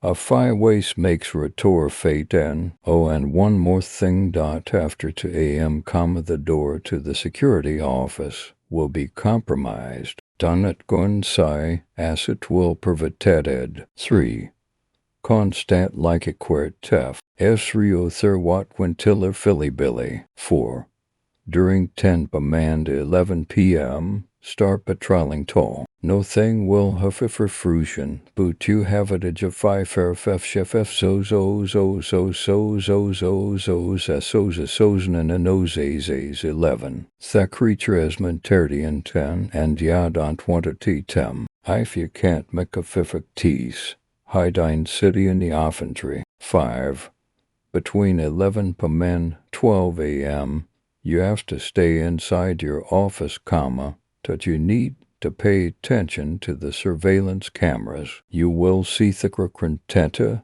A 5 ways makes retor fate and one more thing. After 2 a.m. the door to the security office will be compromised. Done at Gonsai as it will perverted. 3. Constant like a quartef. Esrio thirwat quintilla filibilly. 4. During 10 bemand 11 p.m. Start patrolling tall. No thing will have a fruition, but you have a of 5 fairfef chefef sozen and a noses 11. That creature as menterdian 10 and yadont wanted tem. If you can't make a fific tease. Hydine city in the infantry. 5. Between 11 p.m. 12 a.m. You have to stay inside your office, that you need to pay attention to the surveillance cameras. You will see the crententa,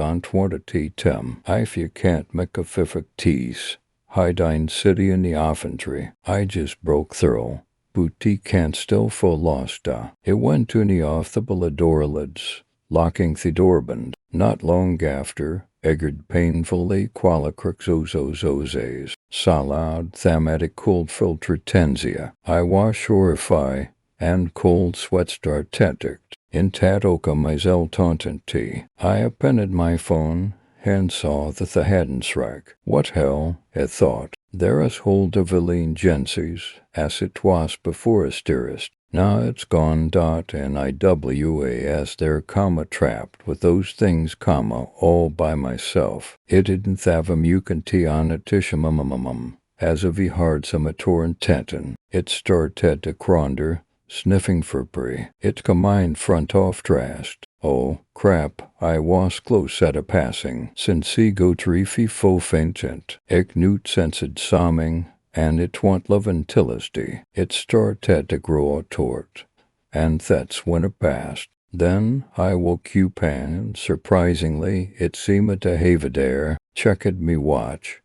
on 20 tem. If you can't make a fiffic tease, Hydine City in the Offentry. I just broke through. Boutique can't still full losta. It went to the off the bulladorlids, locking the doorband. Not long after, egged painfully qualicrixozozozes, salad thematic cold filter tenzia. I wash horrify, and cold sweat start tetict. In tatoka myzel tauntanty. I appended my phone, and saw that the hadn't shrek. What hell, I thought. There is hold of Eileen Jensies, as it was before asterist. Now it's gone. And IWAS there, trapped with those things, all by myself. It didn't have a mucanty on it tishamumumum. As of hard some torn tenton. It started to cronder, sniffing for prey. It combined front off drast. Oh, crap, I was close at a passing. Since he go trifi fo faintent. Ik newt sensed somming, and it want love untilisty. It started to grow a tort. and that's when it passed. Then I woke you pan, surprisingly, it seemed to have there, checked me watch,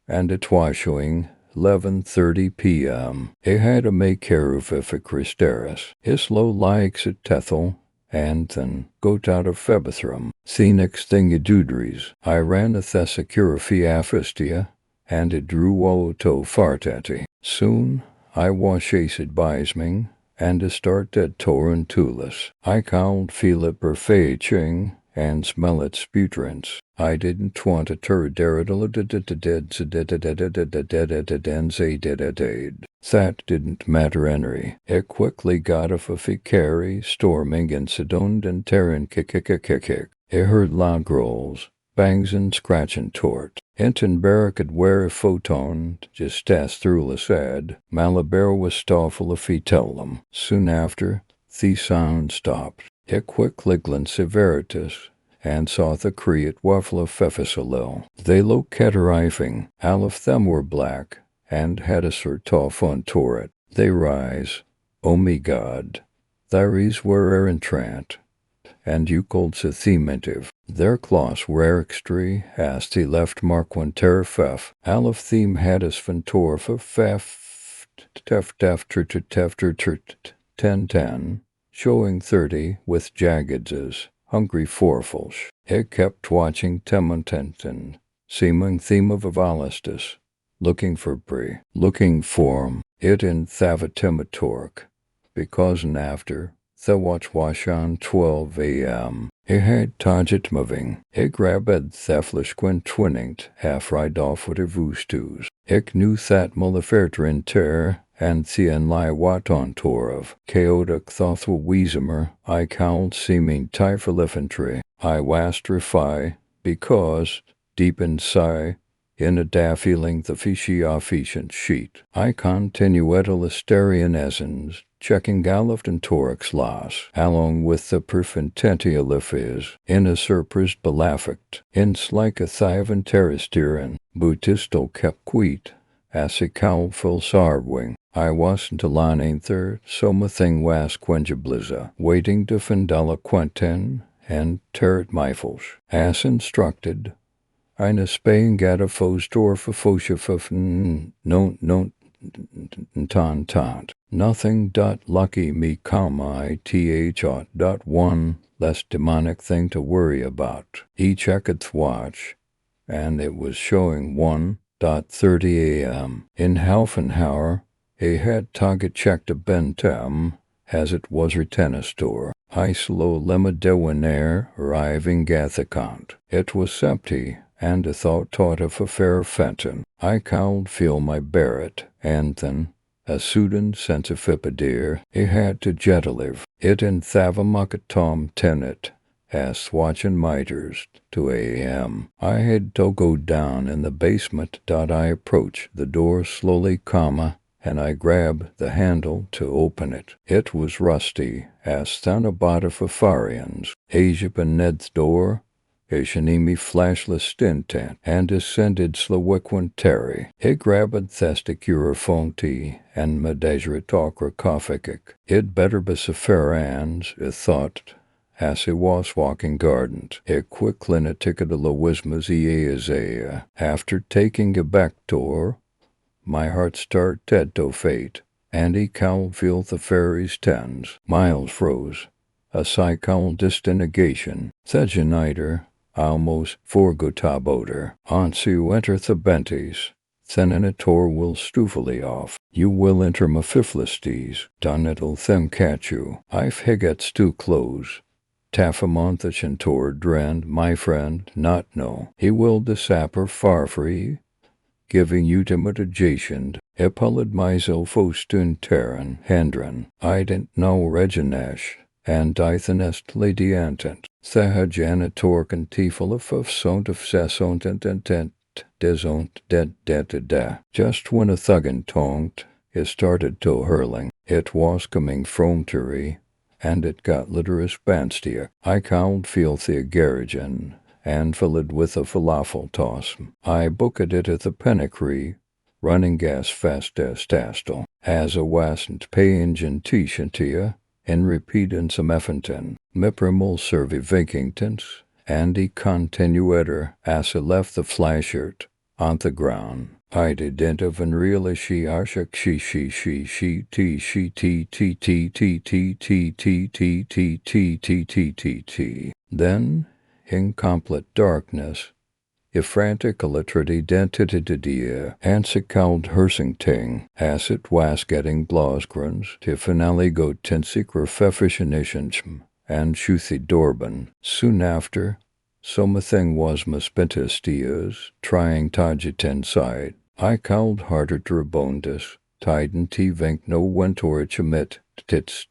and it was showing 11:30 p.m. I had to make care of if a Christeris. His low likes at Tethel, and then got out of Febathrum. See next thing you doodries. I ran a Thessacura Fiafistia, and it drew o to fartati. Soon I was chased Bisming, and a start at Torrentulis. I called Philip Perfeching, and smell its putrents. I didn't want a turd. That didn't matter Henry. It quickly got a ficary storming and sedoned and tearing kick. I heard loud growls, bangs and scratching tort. Enton barricade where a photon just as through the said, Malabar was stawful if he tell them. Soon after, the sound stopped. A quickly glanced severitas, and saw the Create waffle of Pfeffisalil. They looked catarifing, all of them were black, and had a sort of on turret. They rise, oh me God, these were entrant, and you called the themative. Their claws were extree, as the left mark one terrafef, all of them had as ventor for fef, tef, 10, showing 30 with jaggedses. Hungry forfulsh. It kept watching Temontenton, seeming theme of Avalistus, looking for Brie, looking for 'em, it in Thavatimatork, because and after, the watch wash on 12 a.m. It had target moving. It grabbed Theflish twinninged, half ride off with her voostus. Ik knew that Mullafertrin ter, and Thien Lai Wat on tour of chaotic thoughtful Weesemer, I called seeming typhal infantry. I wastrify, because, deep inside, in a da feeling the fishy efficient sheet, I continued a Listerian essence, checking Gallifed and Torix loss, along with the Perfintentia lifis, in a surprised belafict, in like a Thiavan terrestiran, Butisto kept queet, as a cowl full sarwing. I wasn't a line anther, so my thing was quenjabliza, waiting to findala quenten, and terret mifles. As instructed, eine Spain gata fos dorf fosha tant. Nothing dot lucky me comma dot one less demonic thing to worry about. Each checked watch, and it was showing 1:30 a.m. In half an hour, I had target checked a Bentham, as it was her tennis store. I slow lemma dewanair arriving gathacont. It was septy, and a thought taught of a fair fenton. I called feel my barret, and then, a Sudan sensifipadir, I had to jetalive. It in Thavamakatom tenet, as watching miters, 2 a.m. I had to go down in the basement. I approached the door slowly, and I grabbed the handle to open it. It was rusty, as Thanabata Fafarians. Asia and Ned's door, Ishanimi flashless stintent, and descended Slowiquin Terry. He grabbed Thesticura Fonti, and Medegeratokra Kofikik. It better be Safarans, it thought, as he was walking gardens. It quickly a ticket of Lowismas Isaiah. After taking a back door, my heart started to fate, and he cowled feel the fairies tens. Miles froze, a cycle distinegation. Thedgeniter, almost forgotaboter. Onsu enter the benties. Thenenator will stufely off. You will enter my fiflistes. Done it'll them catch you. I've higgets too close. Taffamonthich and Tor Drend, my friend, not know. He will disapper far free, giving you to mitigation, epulid myself fostun terran, hendren, I didn't know Reginash, and dithenest lady antent, thehajanator and tifalif of sont of sessont and intent, desont da. Just when a thuggin tongued, it started to hurling. It was coming from Turi, and it got literous banstia. I called filthy garrigan, and filled with a falafel toss. I booked it at the Pennicree, running gas fast as tastel. As a wasn't paying gentishantia, en repeaten effenten, mippermol servi vikingtens, and I continueter as I left the flashert on the ground. I didn't even realize she t. Then, in complete darkness, I frantic identity and se called Hersingting, as it was getting blosgrunds to finale go tinsikra fefishinitionchm and shuthi dorban. Soon after, something was maspentistias, trying tajiten side. I called harder drabondus, tiden t vink no wentorichamit, tits.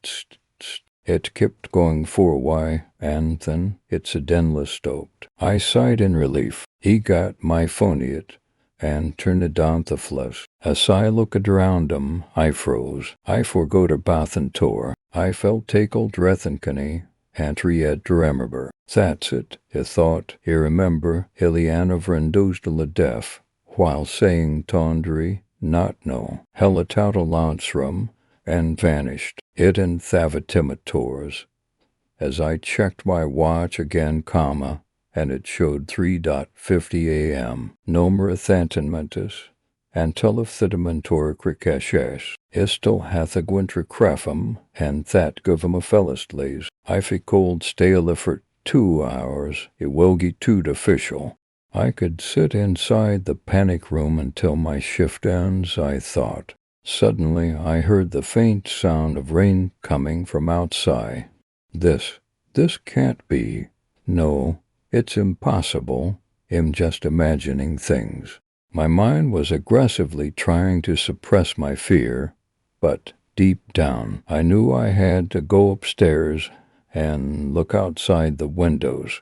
It kept going for a while, and then it suddenly stopped. I sighed in relief. He got my phoniet, and turned it down the flesh. As I looked around him, I froze. I forgot about and tor. I felt takled rethinkany, and ried remember. That's it, I thought. I remember Iliana vrendosed la def, while saying tawdry, not no. Hella toutal launchrum, and vanished. It in thavatimators. As I checked my watch again, and it showed 3:50 a.m. Nomer thantinmentus, and telephthidamentor cricashes, istil hathagwintra crefum, and that govum a felistles. I fi cold stale for 2 hours, iwogi tood official. I could sit inside the panic room until my shift ends, I thought. Suddenly I heard the faint sound of rain coming from outside. This can't be. No, it's impossible. I'm just imagining things. My mind was aggressively trying to suppress my fear, but deep down I knew I had to go upstairs and look outside the windows.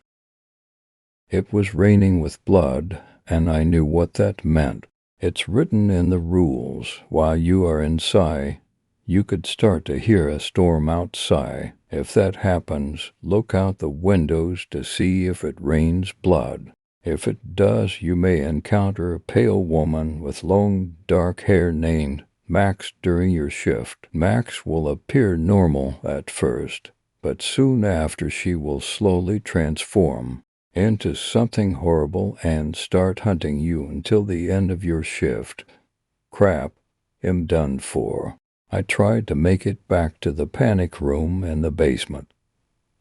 It was raining with blood, and I knew what that meant. It's written in the rules. While you are inside, you could start to hear a storm outside. If that happens, look out the windows to see if it rains blood. If it does, you may encounter a pale woman with long dark hair named Max during your shift. Max will appear normal at first, but soon after she will slowly transform into something horrible and start hunting you until the end of your shift. Crap, I'm done for. I tried to make it back to the panic room in the basement,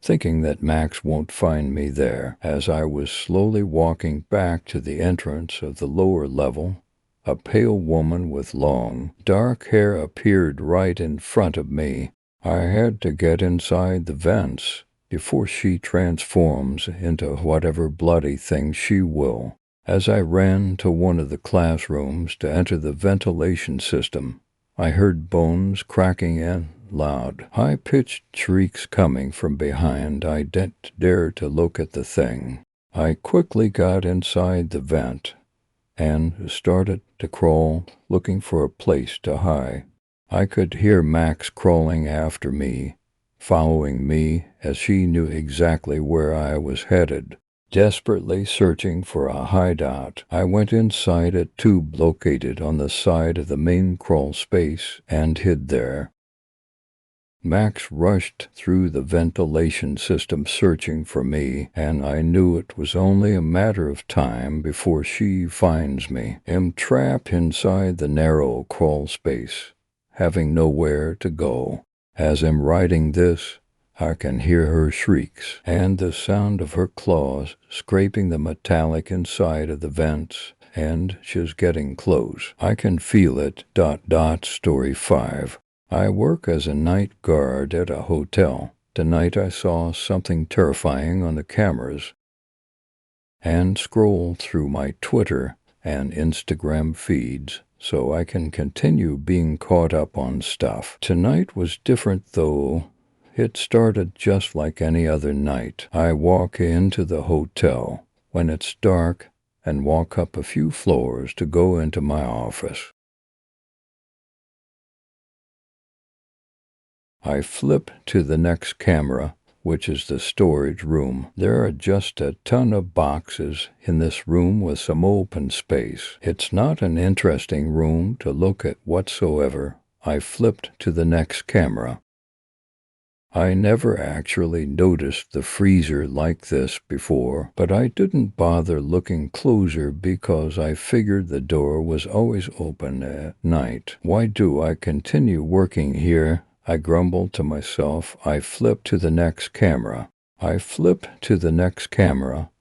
thinking that Max won't find me there. As I was slowly walking back to the entrance of the lower level, a pale woman with long, dark hair appeared right in front of me. I had to get inside the vents before she transforms into whatever bloody thing she will. As I ran to one of the classrooms to enter the ventilation system, I heard bones cracking and loud, high-pitched shrieks coming from behind. I didn't dare to look at the thing. I quickly got inside the vent and started to crawl, looking for a place to hide. I could hear Max crawling after me, following me as she knew exactly where I was headed. Desperately searching for a hideout, I went inside a tube located on the side of the main crawl space and hid there. Max rushed through the ventilation system searching for me, and I knew it was only a matter of time before she finds me. I'm trapped inside the narrow crawl space, having nowhere to go. As I'm writing this, I can hear her shrieks and the sound of her claws scraping the metallic inside of the vents, and she's getting close. I can feel it. Story 5. I work as a night guard at a hotel. Tonight I saw something terrifying on the cameras and scroll through my Twitter and Instagram feeds so I can continue being caught up on stuff. Tonight was different though. It started just like any other night. I walk into the hotel when it's dark and walk up a few floors to go into my office. I flip to the next camera, which is the storage room. There are just a ton of boxes in this room with some open space. It's not an interesting room to look at whatsoever. I flipped to the next camera. I never actually noticed the freezer like this before, but I didn't bother looking closer because I figured the door was always open at night. Why do I continue working here? I grumbled to myself. I flipped to the next camera.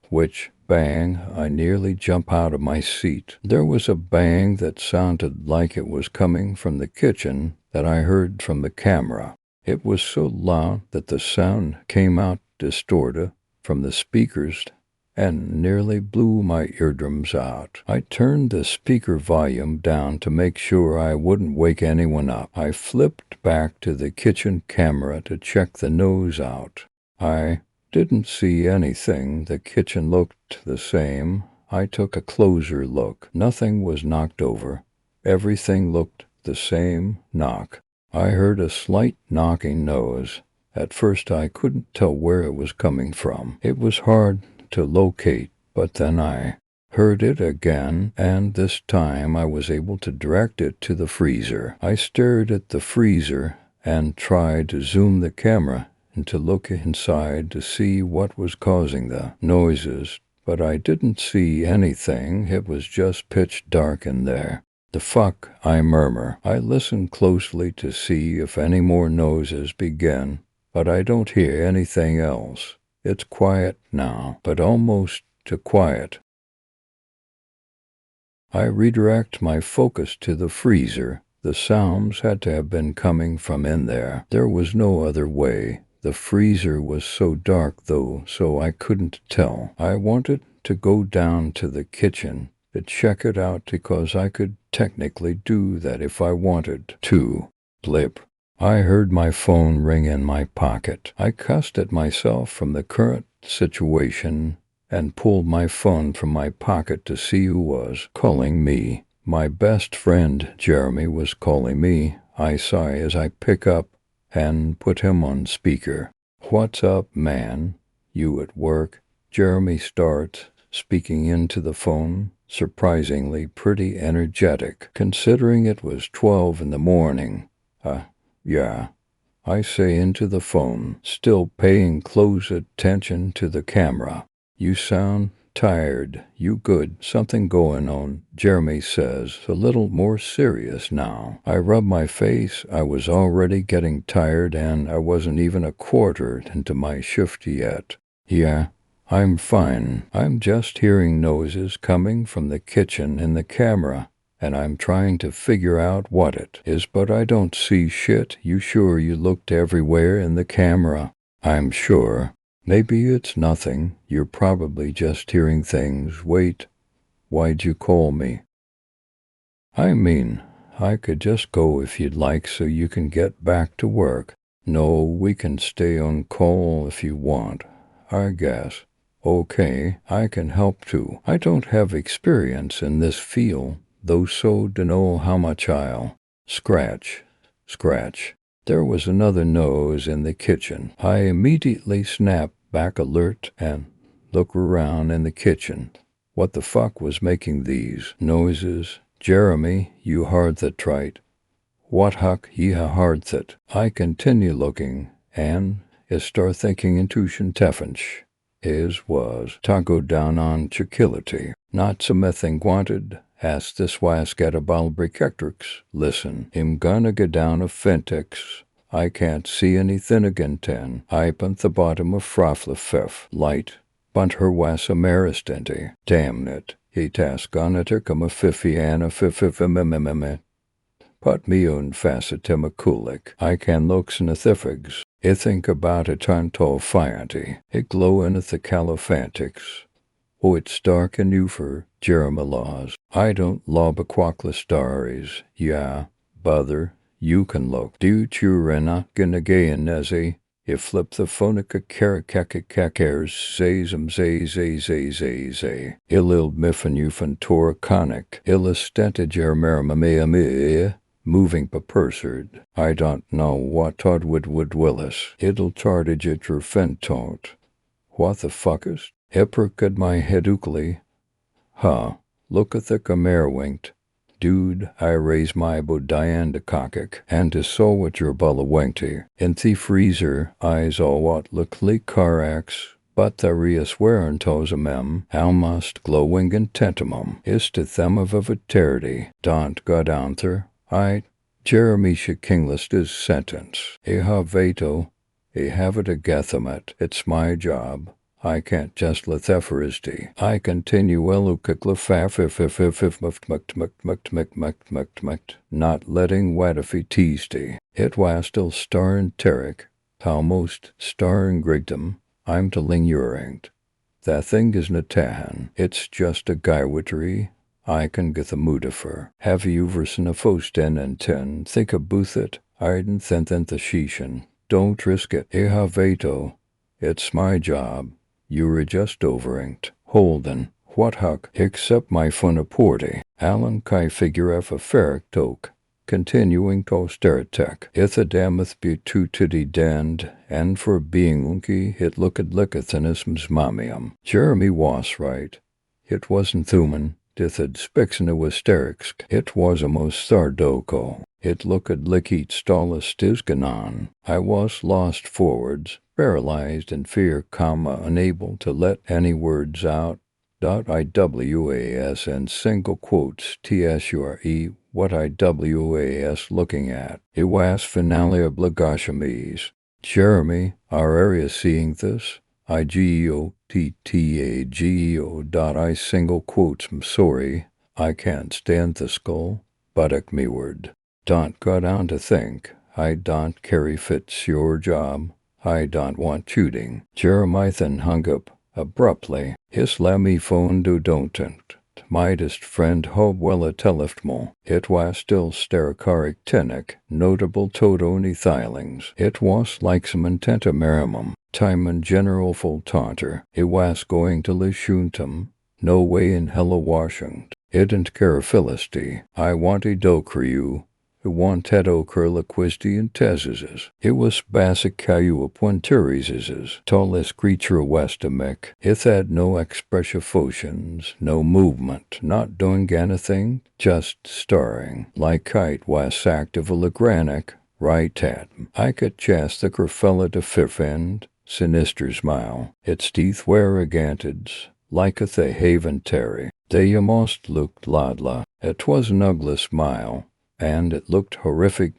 Which, bang, I nearly jump out of my seat. There was a bang that sounded like it was coming from the kitchen that I heard from the camera. It was so loud that the sound came out distorted from the speakers and nearly blew my eardrums out. I turned the speaker volume down to make sure I wouldn't wake anyone up. I flipped back to the kitchen camera to check the nose out. I didn't see anything. The kitchen looked the same. I took a closer look. Nothing was knocked over. Everything looked the same. Knock. I heard a slight knocking noise. At first I couldn't tell where it was coming from. It was hard to locate, but then I heard it again, and this time I was able to direct it to the freezer. I stared at the freezer and tried to zoom the camera and to look inside to see what was causing the noises, but I didn't see anything. It was just pitch dark in there. The fuck, I murmur. I listen closely to see if any more noises begin, but I don't hear anything else. It's quiet now, but almost too quiet. I redirect my focus to the freezer. The sounds had to have been coming from in there. There was no other way. The freezer was so dark, though, so I couldn't tell. I wanted to go down to the kitchen to check it out because I could technically do that if I wanted to. Blip. I heard my phone ring in my pocket. I cussed at myself from the current situation and pulled my phone from my pocket to see who was calling me. My best friend, Jeremy, was calling me. I sigh as I pick up and put him on speaker. What's up, man? You at work? Jeremy starts speaking into the phone, surprisingly pretty energetic, considering it was 12 in the morning. Yeah, I say into the phone, still paying close attention to the camera. You sound tired. You good? Something going on, Jeremy says, a little more serious now. I rub my face. I was already getting tired and I wasn't even a quarter into my shift yet. Yeah, I'm fine. I'm just hearing noises coming from the kitchen in the camera, and I'm trying to figure out what it is, but I don't see shit. You sure you looked everywhere in the camera? I'm sure. Maybe it's nothing. You're probably just hearing things. Wait, why'd you call me? I mean, I could just go if you'd like so you can get back to work. No, we can stay on call if you want, I guess. Okay, I can help too. I don't have experience in this field, though, so to know how much I'll scratch. There was another nose in the kitchen. I immediately snapped back alert and looked around in the kitchen. What the fuck was making these noises? Jeremy, you hard that trite. What huck ye ha hard that? I continue looking, and is start thinking intuition teffinch. Is was tago down on chiquility. Not something wanted. Ask this wask at a balbricectrix. Listen, him gonna go down a fentex. I can't see anything again ten. I punt the bottom of fraflefef. Light. Bunt her was a maristenti. Damn it. He task on it come a fiffy and a fiffifimimimimim. Put me on facetimiculic. I can looks in a thiffigs. I think about it unto fianty. It glow in the calophantics. Oh, it's dark and you for Jeremy laws. I don't lob a quackla starries. Yeah, bother, you can look. Do churena ginagayan nezi. You flip the phonica karakakakakers zazum zay. Illil miffin ufan toraconic. Illistenta jermeramamea. Moving papursard. I don't know what Todd would Willis. It'll chartage your fentot. What the fuckest? Epercud my heducli. Ha, look at the camera winked. Dude, I raise my bodian de cockik, and to so what your bulla wengty. In the freezer, eyes all what look like carax, but the reaswearan tosamem, almost glowing intentumum, is to them of a veterity. Don't go down there, Jeremy Kinglist is sentence. I have veto, I have it a gethamet, it's my job. I can't just let efferisty. I continue elukiclafaf if not letting wadafi teasty. It was still starring Terek, how most starring Grigdom, I'm to linguringt. That thing is natahan, it's just a guywittery. I can get the moodifer. Have you versen a fosten and ten, think a boothet, I'den thenthen the sheeshan. Don't risk it. I have veto. It's my job. You're just overinked. Holden, what huck, except my funaporty. Alan kai figure f a ferric toke. Continuing to steretek. Itha dameth be too titty dand, and for being unky, it looked lickathenisms mamium. Jeremy was right. It wasn't thuman. Dithad spixina was sterixk. It was a most thardoko. It looked lickit stallistisganon. I was lost forwards, paralyzed in fear, unable to let any words out. IWAS and single quotes TSURE what IWAS looking at. It was finale obligashames. Jeremy, our area seeing this, IGEOTTAGEO. I single quotes, I'm sorry, I can't stand the skull, buttock me word. Don't go down to think, I don't carry fits your job, I don't want shooting. Jeremiah hung up abruptly, his lammy phone do don't. Mightest friend hope well a telephmo. It was still stericaric tenic, notable totoni thylings. It was like some intenta marimum, time and general full taunter. It was going to lishuntum, no way in hello Washington. It didn't care philisty. I wanted dokre you. It wanted oker liquisti and tezes. It was basic cayu puenturizes. Tallest creature westamic. It had no expressifotions, no movement, not doing anything, just starring. Like kite was active granic, right at. I could chast the crefella to fifth end, sinister smile. Its teeth were agantids, like a haven terry. They almost looked ladla. It was an ugly smile. And it looked horrific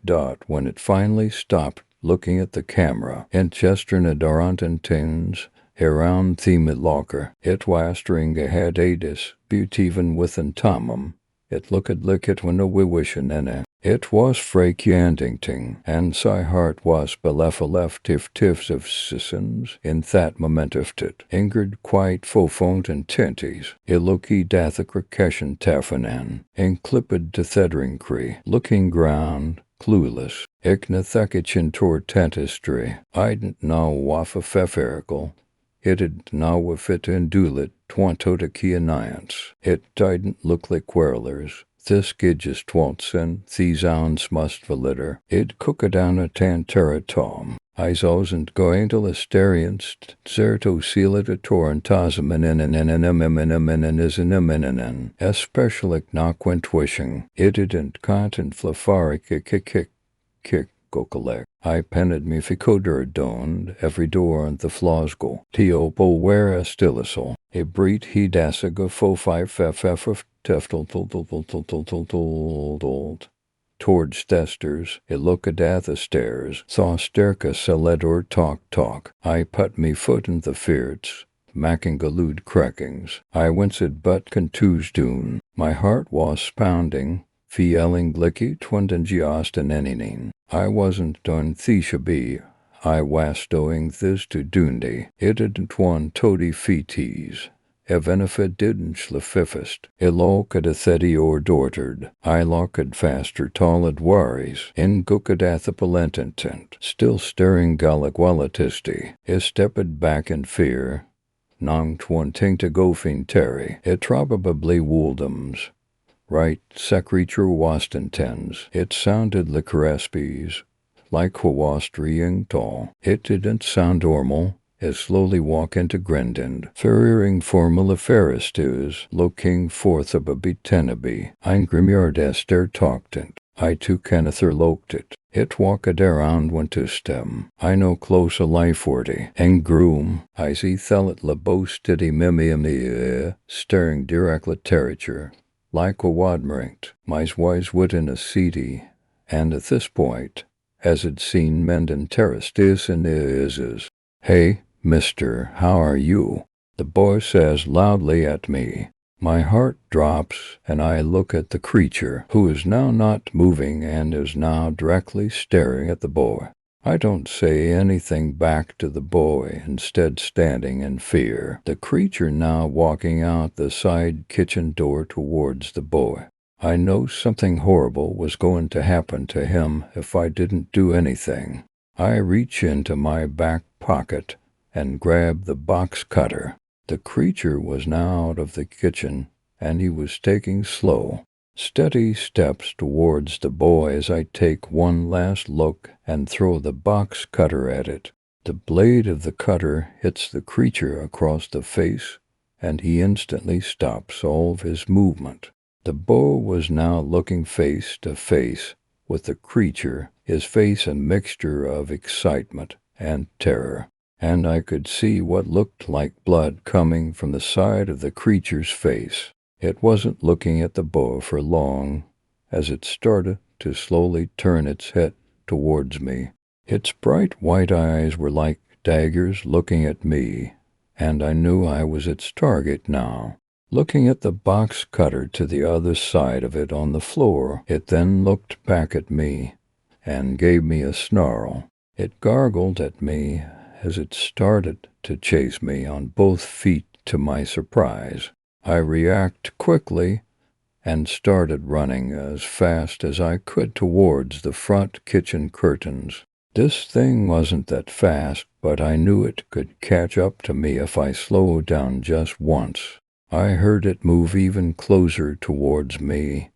when it finally stopped looking at the camera. In Chester Nadarantan tins, around themit locker, it was string ahead adis, beautiven within tomum. It looked like it when a wiwishin in it. It was frakiandingting, and sy heart was belefalef tifs of sissons in that moment of tit. Ingrid quite fofont and tinties, iluki dathacrakeshan tafanan, inclipid to thedringcree, looking ground, clueless, ignathekichin toward tantistry. I didn't know wafa feferical. It didn't know if it indulit twantota kianiance. It didn't look like querlers. This gidges twantsen, these ounds must valitter. It cooked down a tantera tom. I wasn't going to listerians, zerto sealit a torrentazamin especially knockwent wishing. It didn't content flafaric kick. Gokalek. I penned me ficoder doned every door on the flosgo. Tiopo where stilisol. A breed he dassiga fo 5 ff of teftel towards testers, it looked at the stairs, saw sterka seledor talk. I put me foot in the fearts, mackingalude crackings. I winced but contused. My heart was pounding. Fieling glicky twindengiast and anynin. I wasn't done theshabi. I was doing this to dundi. It didn't one todi feeties. Even if it didn't schlefifist. It looked a thedi or dortered. I looked faster talled worries. In gukadathapalentitent. Still stirring galagwalatisti. It stepped back in fear. Nong twinting to gofin terry. It probably wooldums. Right, secreture wastentens. It sounded like Raspies, like Quawastriing tall. It didn't sound normal. as slowly walk into Grendon, ferreering for Maleferistus, looking forth of a Bitenaby, ein Grimiardes der Togtent. I too Kennether loked it walked around went to stem. I know close a life-wordy, and groom, I see thellet labostidi mimium staring direct literature, like a wadmeringt, mais wise wit in a city, and at this point, as it seen menden terrestis in is. Hey, mister, how are you? The boy says loudly at me. My heart drops, and I look at the creature, who is now not moving and is now directly staring at the boy. I don't say anything back to the boy, instead standing in fear, the creature now walking out the side kitchen door towards the boy. I know something horrible was going to happen to him if I didn't do anything. I reach into my back pocket and grab the box cutter. The creature was now out of the kitchen, and he was taking slow, steady steps towards the boy as I take one last look and throw the box cutter at it. The blade of the cutter hits the creature across the face, and he instantly stops all of his movement. The boy was now looking face to face with the creature, his face a mixture of excitement and terror, and I could see what looked like blood coming from the side of the creature's face. It wasn't looking at the boy for long, as it started to slowly turn its head towards me. Its bright white eyes were like daggers looking at me, and I knew I was its target now. Looking at the box cutter to the other side of it on the floor, it then looked back at me and gave me a snarl. It gargled at me as it started to chase me on both feet to my surprise. I reacted quickly and started running as fast as I could towards the front kitchen curtains. This thing wasn't that fast, but I knew it could catch up to me if I slowed down just once. I heard it move even closer towards me.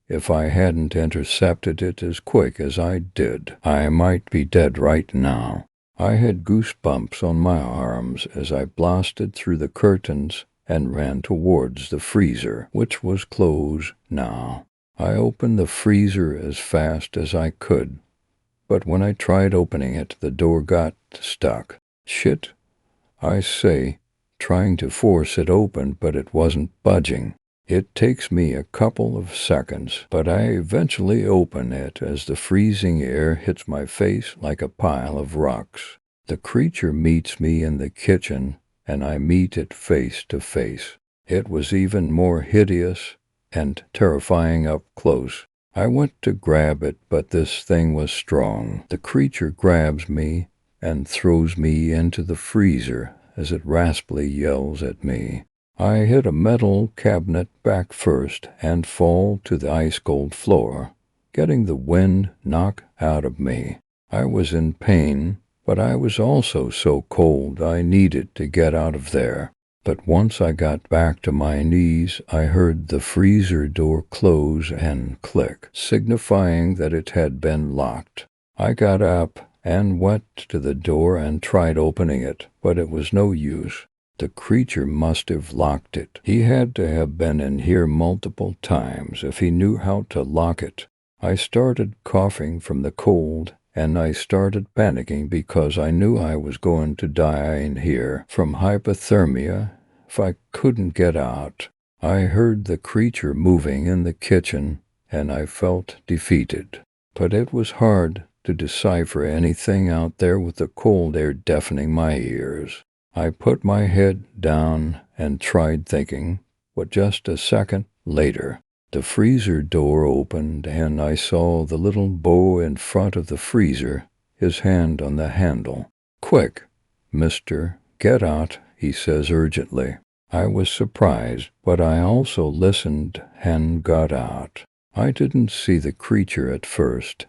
If I hadn't intercepted it as quick as I did, I might be dead right now. I had goosebumps on my arms as I blasted through the curtains and ran towards the freezer, which was closed now. I opened the freezer as fast as I could, but when I tried opening it, the door got stuck. Shit, I say, trying to force it open, but it wasn't budging. It takes me a couple of seconds, but I eventually open it as the freezing air hits my face like a pile of rocks. The creature meets me in the kitchen, and I meet it face to face. It was even more hideous and terrifying up close. I went to grab it, but this thing was strong. The creature grabs me and throws me into the freezer as it raspily yells at me. I hit a metal cabinet back first and fall to the ice-cold floor, getting the wind knocked out of me. I was in pain, but I was also so cold I needed to get out of there. But once I got back to my knees, I heard the freezer door close and click, signifying that it had been locked. I got up and went to the door and tried opening it, but it was no use. The creature must have locked it. He had to have been in here multiple times if he knew how to lock it. I started coughing from the cold, and I started panicking because I knew I was going to die in here from hypothermia if I couldn't get out. I heard the creature moving in the kitchen, and I felt defeated. But it was hard to decipher anything out there with the cold air deafening my ears. I put my head down and tried thinking, but just a second later, the freezer door opened and I saw the little boy in front of the freezer, his hand on the handle. "Quick, mister, get out," he says urgently. I was surprised, but I also listened and got out. I didn't see the creature at first,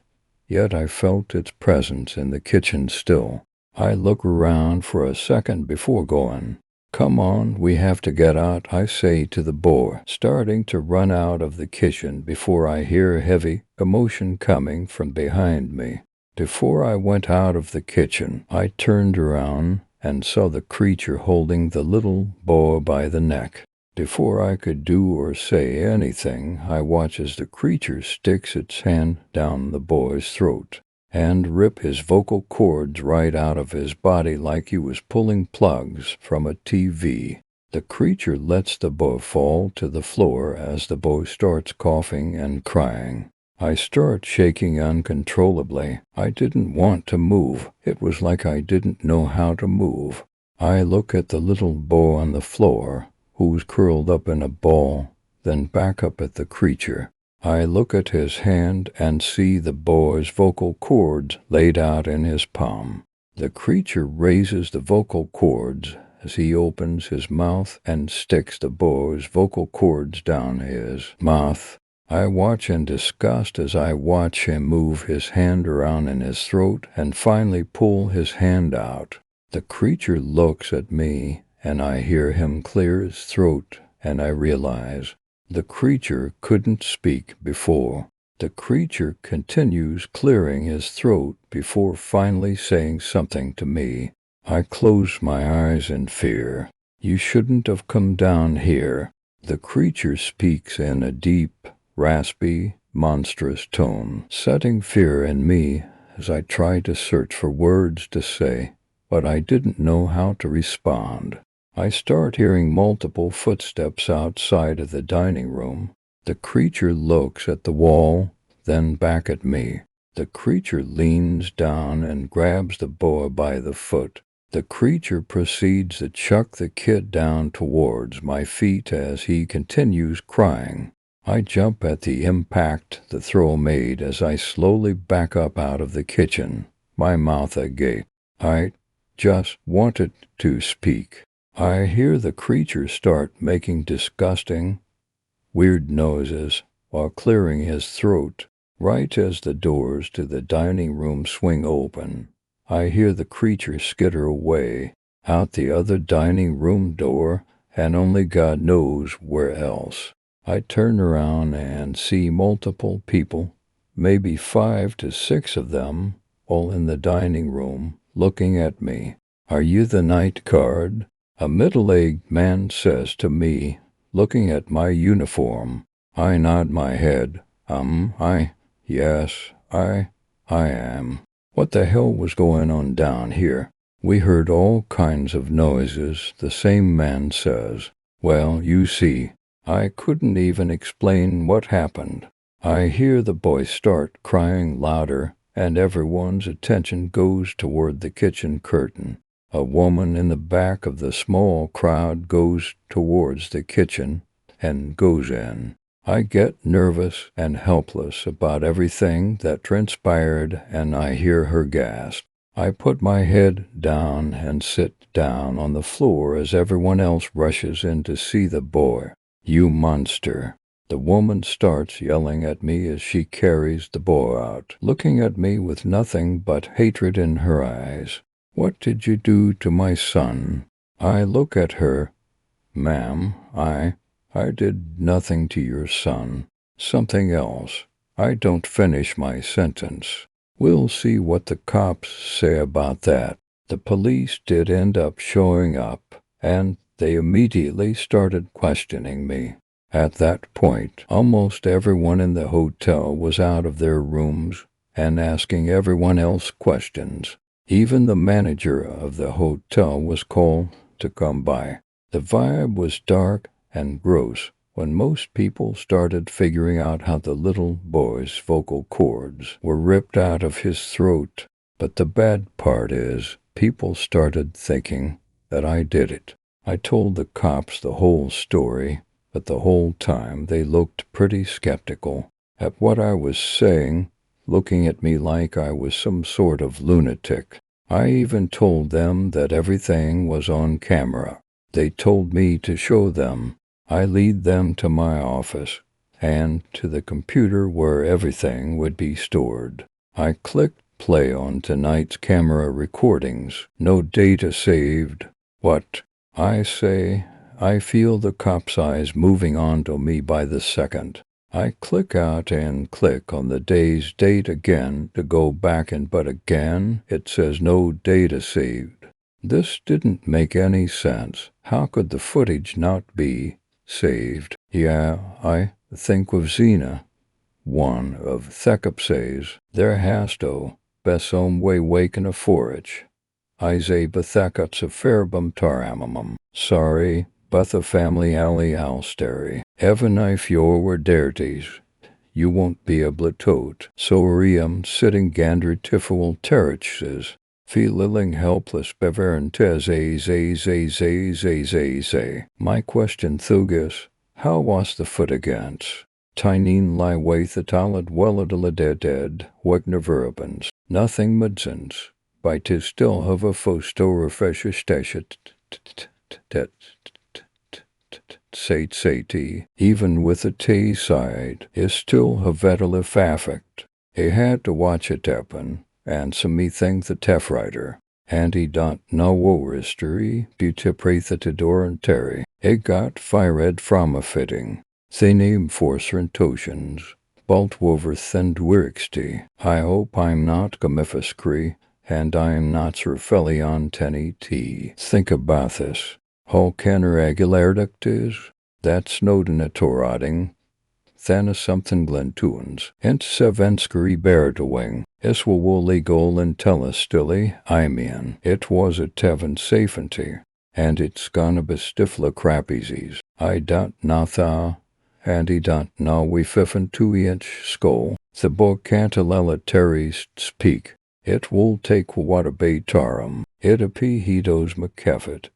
yet I felt its presence in the kitchen still. I look around for a second before going. "Come on, we have to get out," I say to the boy, starting to run out of the kitchen before I hear heavy commotion coming from behind me. Before I went out of the kitchen, I turned around and saw the creature holding the little boy by the neck. Before I could do or say anything, I watched as the creature sticks its hand down the boy's throat and rip his vocal cords right out of his body like he was pulling plugs from a TV. The creature lets the boy fall to the floor as the boy starts coughing and crying. I start shaking uncontrollably. I didn't want to move. It was like I didn't know how to move. I look at the little boy on the floor, who's curled up in a ball, then back up at the creature. I look at his hand and see the boy's vocal cords laid out in his palm. The creature raises the vocal cords as he opens his mouth and sticks the boy's vocal cords down his mouth. I watch in disgust as I watch him move his hand around in his throat and finally pull his hand out. The creature looks at me, and I hear him clear his throat, and I realize the creature couldn't speak before. The creature continues clearing his throat before finally saying something to me. I close my eyes in fear. "You shouldn't have come down here." The creature speaks in a deep, raspy, monstrous tone, setting fear in me as I try to search for words to say, but I didn't know how to respond. I start hearing multiple footsteps outside of the dining room. The creature looks at the wall, then back at me. The creature leans down and grabs the boy by the foot. The creature proceeds to chuck the kid down towards my feet as he continues crying. I jump at the impact the throw made as I slowly back up out of the kitchen, my mouth agape. I just wanted to speak. I hear the creature start making disgusting, weird noises while clearing his throat. Right as the doors to the dining room swing open, I hear the creature skitter away, out the other dining room door, and only God knows where else. I turn around and see multiple people, maybe 5 to 6 of them, all in the dining room, looking at me. "Are you the night guard?" A middle-aged man says to me, looking at my uniform. I nod my head. Yes, I am. What the hell was going on down here? "We heard all kinds of noises," the same man says. "Well, you see, I couldn't even explain what happened. I hear the boy start crying louder, and everyone's attention goes toward the kitchen curtain. A woman in the back of the small crowd goes towards the kitchen and goes in. I get nervous and helpless about everything that transpired, and I hear her gasp. I put my head down and sit down on the floor as everyone else rushes in to see the boy. "You monster." The woman starts yelling at me as she carries the boy out, looking at me with nothing but hatred in her eyes. "What did you do to my son?" I look at her. "Ma'am, I did nothing to your son. Something else. I don't finish my sentence. We'll see what the cops say about that." The police did end up showing up, and they immediately started questioning me. At that point, almost everyone in the hotel was out of their rooms and asking everyone else questions. Even the manager of the hotel was called to come by. The vibe was dark and gross when most people started figuring out how the little boy's vocal cords were ripped out of his throat. But the bad part is, people started thinking that I did it. I told the cops the whole story, but the whole time they looked pretty skeptical at what I was saying, looking at me like I was some sort of lunatic. I even told them that everything was on camera. They told me to show them. I lead them to my office and to the computer where everything would be stored. I clicked play on tonight's camera recordings. No data saved. What? I say, I feel the cop's eyes moving onto me by the second. I click out and click on the day's date again to go back, and but again it says no data saved. This didn't make any sense. How could the footage not be saved? Yeah, I think with Xena, one of Theckup says, there has to be some way waking a forage. I say Bethekats a fairbum taramamum. Sorry, but the family alley alsteri. Even if you were dirties, you won't be able to tote. So Riam sitting gandry tifual terriches. Feeling helpless bevern say. My question thugus, how was the foot against? Tyneen lie waith a talad welladala dead, wegner verbans. Nothing mudsens. By tis still have a fosto refresher stashet. Sati, even with a T side, is still havetalif affect. He had to watch it happen, and so me think the tef writer. And he don't know war history, butipretha to door and terry. It got fired from a fitting. They name forcer and totions. Baltwover and Wirksty. I hope I'm not Gamifiskri, and I'm not Sir Felion Tenny T. Think about this. How can regularduct is? That's Snowden a Toroding. Then a something Glentuans. And Sevenskeri Beartawing. Is will woolly goal and tell us stilly, I mean, it was a Tevin safety. And it's gonna be stifla crappiesies. I don't know tha. And he don't know we 52-inch skull. The book can't allow Terry's speak. It will take what a bay tarum. It a hedos McKeffet.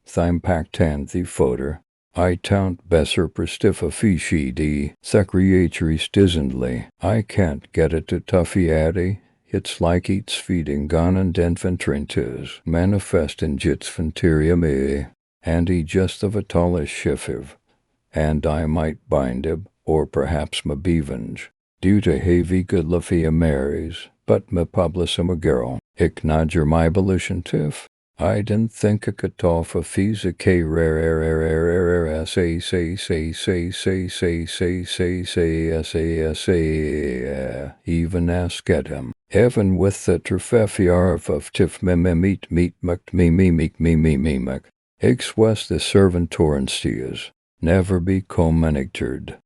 Thime pactan the foder. I tant besser prestiffa fishi de secretary stizzendly. I can't get it to tuffy addy. It's like eats feeding gun and infantrintis. Manifest in jits venteria me. And he just of a tallish shiffiv. And I might bind him, or perhaps ma bevenge. Due to heavy good lafia marries, but ma publisum a girl. Icknodger my abolition tiff. I didn't think a katofa fees a k rare say even ask at him. Even with the trefefiarf of tiff meet me. Ix west the servant torrenstias. Never be commanigtured.